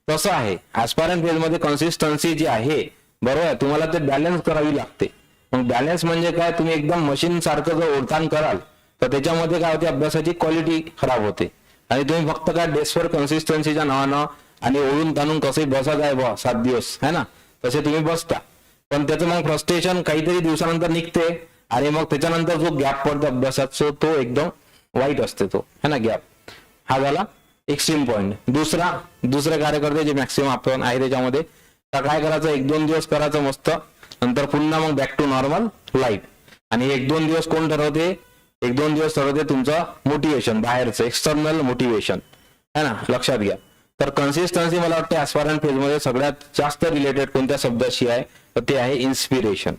तसं आहे ऍस्पायरंट फेज मध्ये कन्सिस्टन्सी जी आहे, बरोबर, तुम्हाला ते बॅलन्स करावी लागते. मग बॅलन्स म्हणजे काय? तुम्ही एकदम मशीन सारखं जर ओढताण कराल तर त्याच्यामध्ये काय होते, अभ्यासाची क्वालिटी खराब होते. आणि तुम्ही फक्त काय डेस्कवर कन्सिस्टन्सीच्या नावानं आणि ओढून ताणून कसे बसत आहे बा 7 दिवस, है ना, तसे तुम्ही बसता. पण त्याचं मग फ्रस्ट्रेशन काहीतरी दिवसानंतर निघते आणि मग त्याच्यानंतर जो गॅप पडतो अभ्यासाचा तो एकदम वाईट असते तो, है ना, गॅप. हा झाला एक्स्ट्रीम पॉइंट. दुसरे कार्यकर्ते जे मॅक्सिमम आपण आहे त्याच्यामध्ये, तर काय करायचं, 1-2 दिवस करायचं मस्त, नंतर पुन्हा मग बॅक टू नॉर्मल लाईफ. आणि 1-2 दिवस कोण ठरवते? 1-2 दिवस ठरवते तुमचं मोटिवेशन, बाहेरचं एक्सटर्नल मोटिवेशन, है ना, लक्षात घ्या. तर कन्सिस्टन्सी मला वाटतं ऍस्पायरंट फेज मध्ये सगळ्यात जास्त रिलेटेड कोणत्या शब्दाशी आहे, तर ते आहे इन्स्पिरेशन.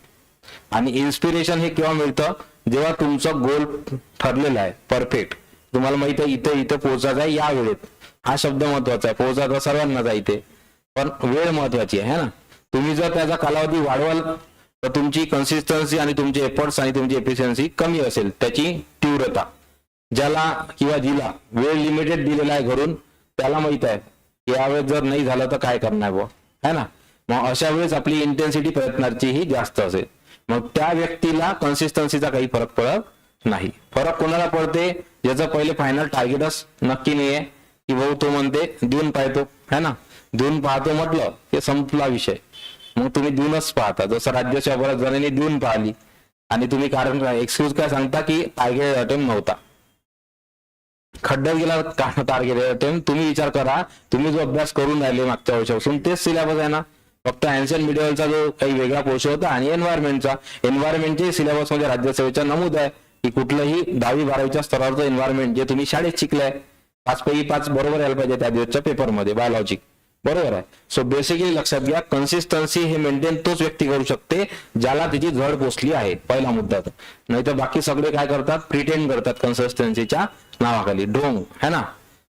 आणि इन्स्पिरेशन हे केव्हा मिळतं? जेव्हा तुमचं गोल ठरलेला आहे परफेक्ट, तुम्हाला माहित आहे इथे पोहोचायचं आहे या वेळेत. हा शब्द महत्वाचा आहे. पोहोचायचं सर्वांनाच आहे इथे, पण वेळ महत्वाची आहे, है ना. तुम्ही जर त्याचा कालावधी वाढवाल तर तुमची कन्सिस्टन्सी आणि तुमचे एफर्ट्स आणि तुमची एफिशियन्सी कमी असेल, त्याची तीव्रता. ज्याला किंवा जिला वेळ लिमिटेड दिलेला आहे घरून, त्याला माहित आहे की यावेळेस जर नाही झालं तर काय करणार बुवा, है ना. मग अशा वेळेस आपली इंटेन्सिटी प्रयत्नाची ही जास्त असेल. मग त्या व्यक्तीला कन्सिस्टन्सीचा काही फरक पडत नाही. फरक कोणाला पडते, ज्याचं पहिले फायनल टार्गेटच नक्की नाहीये, की भाऊ तो म्हणते देऊन पाहतो, है ना. देऊन पाहतो म्हटलं की संपला विषय. मग तुम्ही देऊनच पाहता. जसं राज्याच्या बऱ्याच जणांनी देऊन पाहिली आणि तुम्ही कारण एक्सक्यूज काय सांगता की टार्गेट अटेम्प्ट नव्हता, खड्ड्यात गेला टार्गेट अटेम्प्ट. तुम्ही विचार करा, तुम्ही जो अभ्यास करून राहिले मागच्या वर्षापासून तेच सिलेबस आहे ना. फक्त एन्शियंट मिडिवलचा जो काही वेगळा पोर्शन होता आणि एन्व्हायरमेंटचे सिलेबस मध्ये राज्यसेवेचा नमूद आहे की कुठलंही 10वी 12वीच्या स्तरावरचं एन्व्हायरमेंट जे तुम्ही शाळेत शिकलाय 5 पैकी 5 बरोबर यायला पाहिजे त्या दिवसच्या पेपरमध्ये बायोलॉजी, बरोबर आहे. सो बेसिकली लक्षात घ्या, कन्सिस्टन्सी हे मेंटेन तोच व्यक्ती करू शकते ज्याला त्याची झड पोचली आहे, पहिला मुद्दा. नाही तर बाकी सगळे काय करतात, प्रिटेंड करतात कन्सिस्टन्सीच्या नावाखाली, ढोंग, है ना.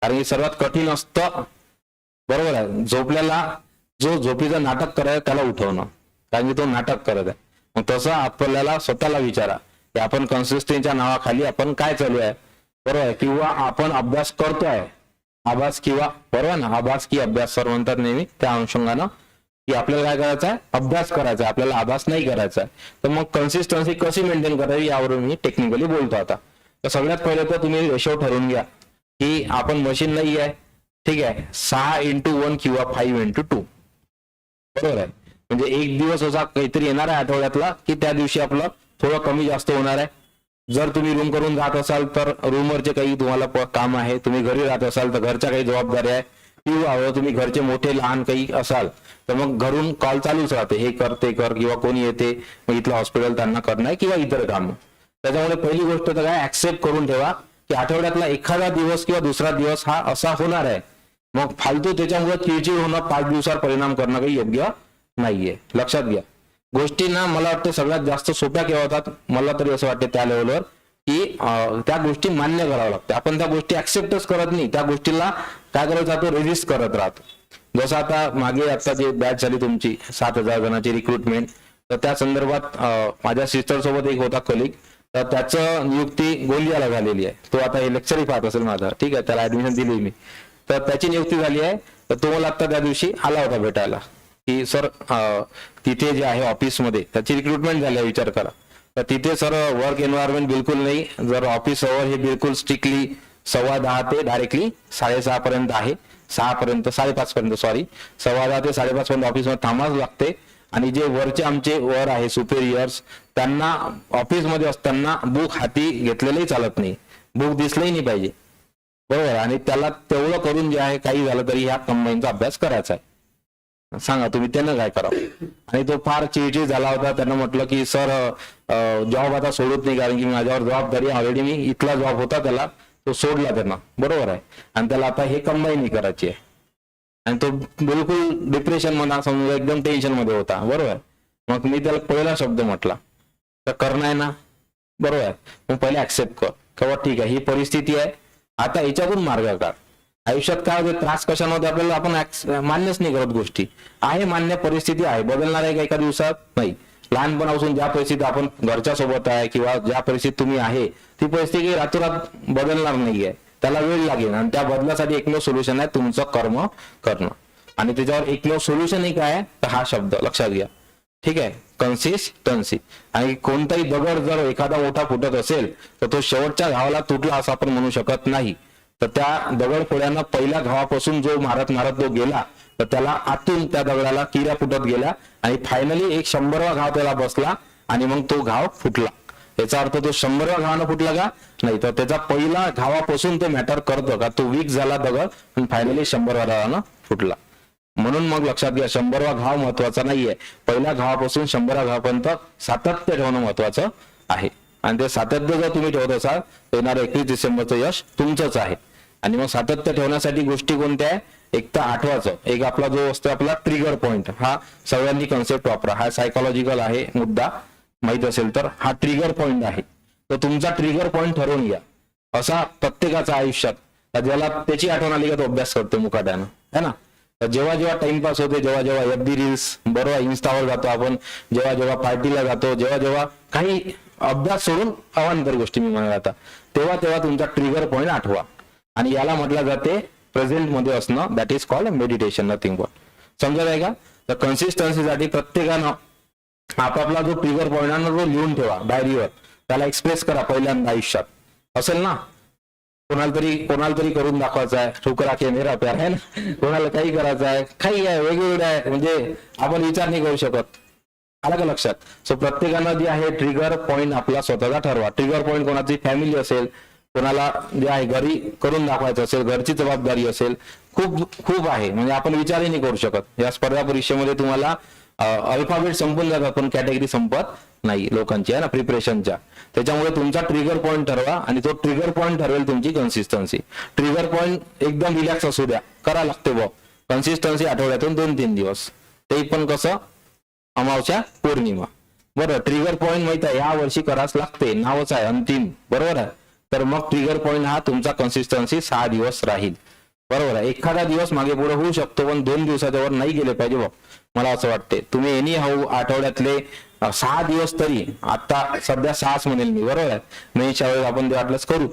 कारण हे सर्वात कठीण असतं, बरोबर आहे. झोपल्याला जो झोपीचं नाटक करायचं त्याला उठवणं, कारण की तो नाटक करत आहे. मग तसं आपल्याला स्वतःला विचारा की आपण कन्सिस्टन्सीच्या नावाखाली आपण काय चालू आहे, बरोबर आहे. किंवा आपण अभ्यास करतोय, आभास किंवा बरोबर ना, आभास की अभ्यास सर म्हणतात नेहमी, त्या अनुषंगानं की आपल्याला काय करायचं आहे, अभ्यास करायचा आहे, आपल्याला आभास नाही करायचा आहे. तर मग कन्सिस्टन्सी कशी मेंटेन करावी यावरून मी टेक्निकली बोलतो आता. तर सगळ्यात पहिले तर तुम्ही रेशो ठरवून घ्या की आपण मशीन नाही आहे, ठीक आहे, 6:1 किंवा 5:2, बरोबर आहे. म्हणजे एक दिवस असा काहीतरी येणार आहे आठवड्यातला की त्या दिवशी आपलं थोडं कमी जास्त होणार आहे. जर तुम्ही रूम करून राहत असाल तर रूमवरचे काही तुम्हाला काम आहे, तुम्ही घरी राहत असाल तर घरच्या काही जबाबदारी आहे, किंवा तुम्ही घरचे मोठे लहान काही असाल तर मग घरून कॉल चालूच राहते, हे कर ते कर, किंवा कोणी येते मग इथलं हॉस्पिटल त्यांना करणं आहे किंवा इतर काम. त्याच्यामुळे पहिली गोष्ट तर काय, ऍक्सेप्ट करून ठेवा की आठवड्यातला एखादा दिवस किंवा दुसरा दिवस हा असा होणार आहे. मग फालतू त्याच्यामुळे चिडचिड होणं, 5 दिवसावर परिणाम करणं काही योग्य नाहीये. लक्षात घ्या. गोष्टींना मला वाटतं सगळ्यात जास्त सोप्या केव्हा होतात, मला तरी असं वाटतं त्या लेवलवर, की त्या गोष्टी मान्य कराव्या लागते. आपण त्या गोष्टी ऍक्सेप्टच करत नाही, त्या गोष्टीला काय करत जातो, रेजिस्ट करत राहतो. जसं आता मागे आता जे बॅच झाली तुमची 7,000 जणांची रिक्रुटमेंट, तर त्या संदर्भात माझ्या सिस्टर सोबत एक होता कलिग, तर त्याचं नियुक्ती गोंदियाला झालेली आहे. तो आता हे लेक्चरही पाहत असेल माझा, ठीक आहे, त्याला ऍडमिशन दिली मी. तर त्याची नियुक्ती झाली आहे. तर तो मला आता त्या दिवशी आला होता भेटायला की सर तिथे जे आहे ऑफिसमध्ये त्याची रिक्रुटमेंट झाली आहे, विचार करा. तर तिथे सर वर्क एन्व्हायरमेंट बिलकुल नाही. जर ऑफिस अवर हे बिलकुल स्ट्रिक्टली 10:15 ते डायरेक्टली 6:30 पर्यंत आहे, 6 पर्यंत 5:30 पर्यंत, सॉरी 10:15 ते 5:30 पर्यंत ऑफिसमध्ये थांबाच लागते. आणि जे वरचे आमचे वर आहे सुपेरियर्स, त्यांना ऑफिसमध्ये असताना बुक हाती घेतलेलंही चालत नाही, बुक दिसलंही नाही पाहिजे, बरोबर. आणि त्याला तेवढं करून जे आहे काही झालं तरी ह्या कंबाईनचा अभ्यास करायचा आहे. सांगा तुम्ही त्यानं काय करावं. आणि तो फार चिडचिड झाला होता. त्यानं म्हटलं की सर जॉब आता सोडत नाही, कारण की माझ्यावर जबाबदारी ऑलरेडी, मी इथला जॉब होता त्याला तो सोडला त्यांना, बरोबर आहे. आणि त्याला आता हे कंबाईन करायची आहे. आणि तो बिलकुल डिप्रेशन मध्ये, समजा एकदम टेन्शन मध्ये होता, बरोबर आहे. मग मी त्याला पहिला शब्द म्हटला, तर करणं आहे ना, बरोबर आहे, मग पहिले ऍक्सेप्ट कर किंवा ठीक आहे ही परिस्थिती आहे, आता याच्यातून मार्ग काढ. आयुष्यात काय होते, त्रास कशामध्ये आपल्याला आपण मान्यच नाही करत गोष्टी. आहे मान्य, परिस्थिती आहे, बदलणार आहे का एका दिवसात, नाही. लहानपणापासून ज्या परिस्थितीत आपण घरच्या सोबत आहे किंवा ज्या परिस्थितीत तुम्ही आहे ती परिस्थिती रातोरात बदलणार नाहीये, त्याला वेळ लागेल. आणि त्या बदलासाठी एकमेव सोल्युशन आहे तुमचं कर्म करणं. आणि त्याच्यावर एकमेव सोल्युशन ही काय आहे, तर हा शब्द लक्षात घ्या, ठीक आहे, कन्सिस्टन्सी. आणि कोणताही दगड जर एखादा मोठा फुटत असेल तर तो शेवटच्या घावाला तुटला असं आपण म्हणू शकत नाही. तर त्या दगडफोड्यांना पहिल्या घावापासून जो मारत मारत तो गेला, तर त्याला आतून त्या दगडाला किऱ्या फुटत गेल्या आणि फायनली एक 100वा घाव त्याला बसला आणि मग तो घाव फुटला. याचा अर्थ तो 100व्या घावानं फुटला का, नाही, तर त्याचा पहिला घावापासून ते मॅटर करतं का, तो वीक झाला दगड आणि फायनली 100व्या घावानं फुटला. म्हणून मग लक्षात घ्या, 100वा घाव महत्वाचा नाहीये, पहिल्या घावापासून 100व्या घावापर्यंत सातत्य ठेवणं महत्वाचं आहे. आणि ते सातत्य जर तुम्ही ठेवत असाल तर येणारं 21 डिसेंबरचं यश तुमचंच आहे. आणि मग सातत्य ठेवण्यासाठी गोष्टी कोणत्या आहे, एक तर आठवाचं, एक आपला जो असतो आपला ट्रिगर पॉइंट, हा सगळ्यांनी कन्सेप्ट वापरा, हा सायकोलॉजिकल आहे मुद्दा, माहित असेल तर हा ट्रिगर पॉइंट आहे. तर तुमचा ट्रिगर पॉइंट ठरवून घ्या. असा प्रत्येकाचा आयुष्यात ज्याला त्याची आठवण आली का तो अभ्यास करतो मुकाट्यानं, है ना. तर जेव्हा जेव्हा टाइमपास होते, जेव्हा जेव्हा FB रील्स, बरोबर, इन्स्टावर जातो आपण, जेव्हा जेव्हा पार्टीला जातो, जेव्हा जेव्हा काही अभ्यास सोडून अवांतर गोष्टी मी म्हणाल आता, तेव्हा तुमचा ट्रिगर पॉईंट आठवा. आणि याला म्हटलं जाते प्रेझेंट मध्ये असणं, that is called meditation, nothing but. समजत आहे का? तर कन्सिस्टन्सीसाठी प्रत्येकानं आपापला जो ट्रिगर पॉईंट आहे ना, तो लिहून ठेवा डायरीवर, त्याला एक्सप्रेस करा पहिल्यांदा आयुष्यात. असेल ना कोणाला तरी करून दाखवायचं आहे, ठोकरा के मेरा प्यार आहे ना, कोणाला काही करायचं आहे, काही आहे वेगवेगळं आहे, म्हणजे आपण विचार नाही करू शकत. आलं का लक्षात? सो प्रत्येकानं जे आहे ट्रिगर पॉईंट आपला स्वतःचा ठरवा. ट्रिगर पॉईंट कोणाची फॅमिली असेल, कोणाला जे आहे घरी करून दाखवायचं असेल, घरची जबाबदारी असेल, खूप आहे, म्हणजे आपण विचारही नाही करू शकत. या स्पर्धा परीक्षेमध्ये तुम्हाला अल्फाबेट संपून जातात पण कॅटेगरी संपत नाही लोकांची, आहे ना, प्रिपरेशनच्या. त्याच्यामुळे तुमचा ट्रिगर पॉईंट ठरवा आणि तो ट्रिगर पॉईंट ठरवेल तुमची कन्सिस्टन्सी. ट्रिगर पॉईंट एकदम रिलॅक्स असू द्या, करा लागते बघ कन्सिस्टन्सी आठवड्यातून 2-3 दिवस, ते पण कसं अमावस्या पौर्णिमा. बरं, ट्रिगर पॉईंट माहित आहे या वर्षी कराच लागते, नावच आहे अंतिम, बरोबर आहे. तर मग ट्रिगर पॉईंट हा तुमचा कन्सिस्टन्सी 6 दिवस राहील, बरोबर आहे. एखादा दिवस मागे पुढे होऊ शकतो पण 2 दिवसाच्या वर नाही गेले पाहिजे बघ, मला असं वाटते. तुम्ही एनी हाऊ आठवड्यातले 6 दिवस तरी, आता सध्या 6च म्हणेल मी, बरोबर आहे. मेच्या वेळेस आपण ते वाटलंच करू.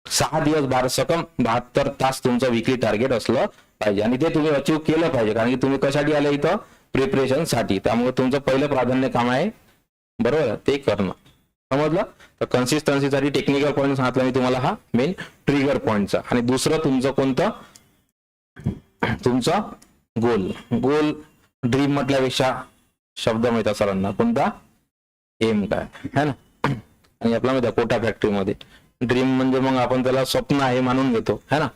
6 दिवस 72 तास तुमचं विकली टार्गेट असलं पाहिजे आणि ते तुम्ही अचीव्ह केलं पाहिजे. कारण की तुम्ही कशासाठी आले इथं? प्रिपरेशन साठी. त्यामुळे तुमचं पहिलं प्राधान्य काम आहे, बरोबर आहे, ते करणं. समजलं? तर कन्सिस्टन्सीसाठी टेक्निकल पॉईंट सांगितलं मी तुम्हाला, हा मेन ट्रिगर पॉईंटचा. आणि दुसरं तुमचं कोणतं? तुमचं गोल ड्रीम म्हटल्यापेक्षा शब्द माहिती सरांना कोणता? एम काय है ना. आणि आपला माहिती कोटा फॅक्टरीमध्ये ड्रीम म्हणजे मग आपण त्याला स्वप्न आहे मानून घेतो, है ना,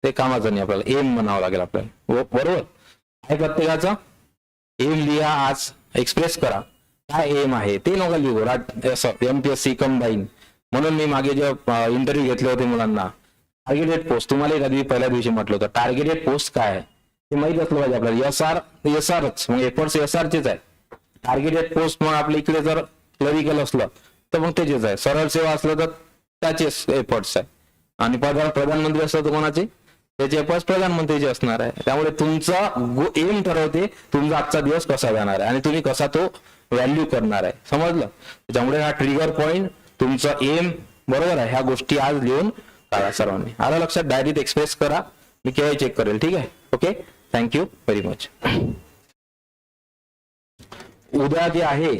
ते कामाचं नाही, आपल्याला एम म्हणावं लागेल आपल्याला, बरोबर आहे. प्रत्येकाचा एम लिहा, आज एक्सप्रेस करा काय एम आहे ते, नका लिहू MPSC कंबाईन. म्हणून मी मागे जे इंटरव्ह्यू घेतले होते मुलांना, टार्गेटेड पोस्ट, तुम्हाला एखादी पहिल्या दिवशी म्हटलं होतं टार्गेटेड पोस्ट काय आहे ते माहित असलं पाहिजे आपल्याला. SRच मग एफर्ट्स SRचेच आहे. टार्गेटेड पोस्ट मग आपल्या इकडे जर क्लरिकल असलं तर मग त्याचेच आहे, सरळ सेवा असलं तर त्याचेच एफर्ट्स आहे, आणि प्रधानमंत्री असलं तर कोणाचे? त्याचे एफर्ट्स प्रधानमंत्रीचे असणार आहे. त्यामुळे तुमचा एम ठरवते तुमचा आजचा दिवस कसा जाणार आहे आणि तुम्ही कसा तो व्हॅल्यू करणार आहे. समजलं? त्याच्यामुळे हा ट्रिगर पॉईंट, तुमचा एम, बरोबर आहे, ह्या गोष्टी आज लिहून काढा सर्वांनी. आलं लक्षात? डायरीत एक्सप्रेस करा, मी केव्हा चेक करेल. ठीक आहे, ओके, थँक्यू व्हेरी मच. उद्या जे आहे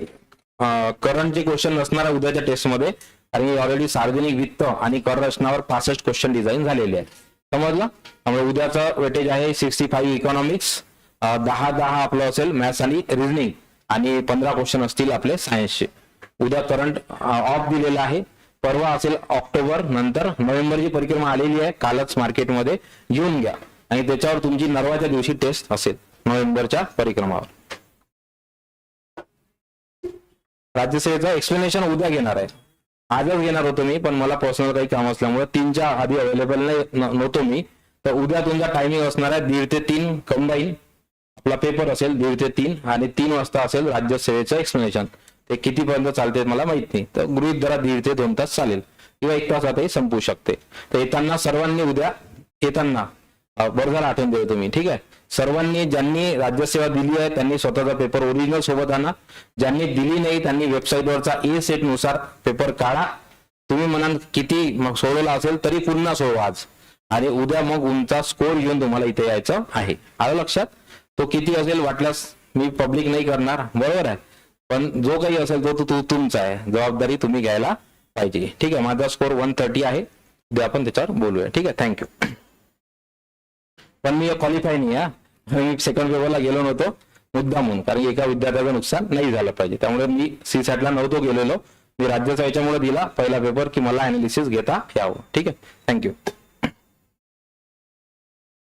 करंटचे क्वेश्चन नसणार आहे उद्याच्या टेस्टमध्ये, आणि ऑलरेडी सार्वजनिक वित्त आणि कर रचनावर 65 क्वेश्चन डिझाईन झालेले आहेत. समजलं? त्यामुळे उद्याचं वेटेज आहे 65 इकॉनॉमिक्स, 10 आपलं असेल मॅथ्स आणि रिझनिंग, आणि 15 क्वेश्चन असतील आपले सायन्सचे. उद्या करंट ऑफ दिलेला आहे. परवा असेल ऑक्टोबर, नंतर नोव्हेंबरची परिक्रमा आलेली आहे कालच मार्केटमध्ये, घेऊन घ्या. आणि त्याच्यावर तुमची नरवाच्या दिवशी टेस्ट असेल नोव्हेंबरच्या परिक्रमावर. राज्यसेवेचं एक्सप्लेनेशन उद्या घेणार आहे, आजच घेणार होतो मी, पण मला पर्सनल काही काम असल्यामुळे 3च्या आधी अवेलेबल नव्हतो मी. तर उद्या तुमचा टायमिंग असणार आहे 1:30 ते 3 कंबाईन. आपला पेपर असेल 1:30 ते 3, आणि 3 वाजता असेल राज्यसेवेचं एक्सप्लेनेशन. ते कितीपर्यंत चालते मला माहित नाही, तर गृहीत धरा 1:30 ते 2 तास चालेल, किंवा 1 तासातही संपू शकते. तर येताना सर्वांनी उद्या येताना बरं झालं आठवण देतो तुम्ही, ठीक आहे. सर्वांनी ज्यांनी राज्यसेवा दिली आहे त्यांनी स्वतःचा पेपर ओरिजिनल सोबत आणा. ज्यांनी दिली नाही त्यांनी वेबसाईटवरचा ए सेट नुसार पेपर काढा. तुम्ही म्हणाल किती मग सोडवला असेल तरी पुन्हा सोडवा आज, आणि उद्या मग उंचा स्कोर घेऊन तुम्हाला इथे यायचं आहे. आलं लक्षात? तो किती असेल वाटल्यास मी पब्लिक नाही करणार, बरोबर आहे, पण जो काही असेल तो तुमचा आहे, जबाबदारी तुम्ही घ्यायला पाहिजे. ठीक आहे, माझा स्कोर 130 आहे. उद्या आपण त्याच्यावर बोलूया. ठीक आहे, थँक्यू. पण मी क्वालिफाय नाही आहे, मी सेकंड पेपरला गेलो नव्हतो मुद्दामून, कारण एका विद्यार्थ्याचं नुकसान नाही झालं पाहिजे. त्यामुळे मी CSAT ला नव्हतो गेलेलो, मी राज्याचा याच्यामुळे दिला पहिला पेपर की मला अनालिसिस घेता यावं. ठीक आहे, थँक्यू.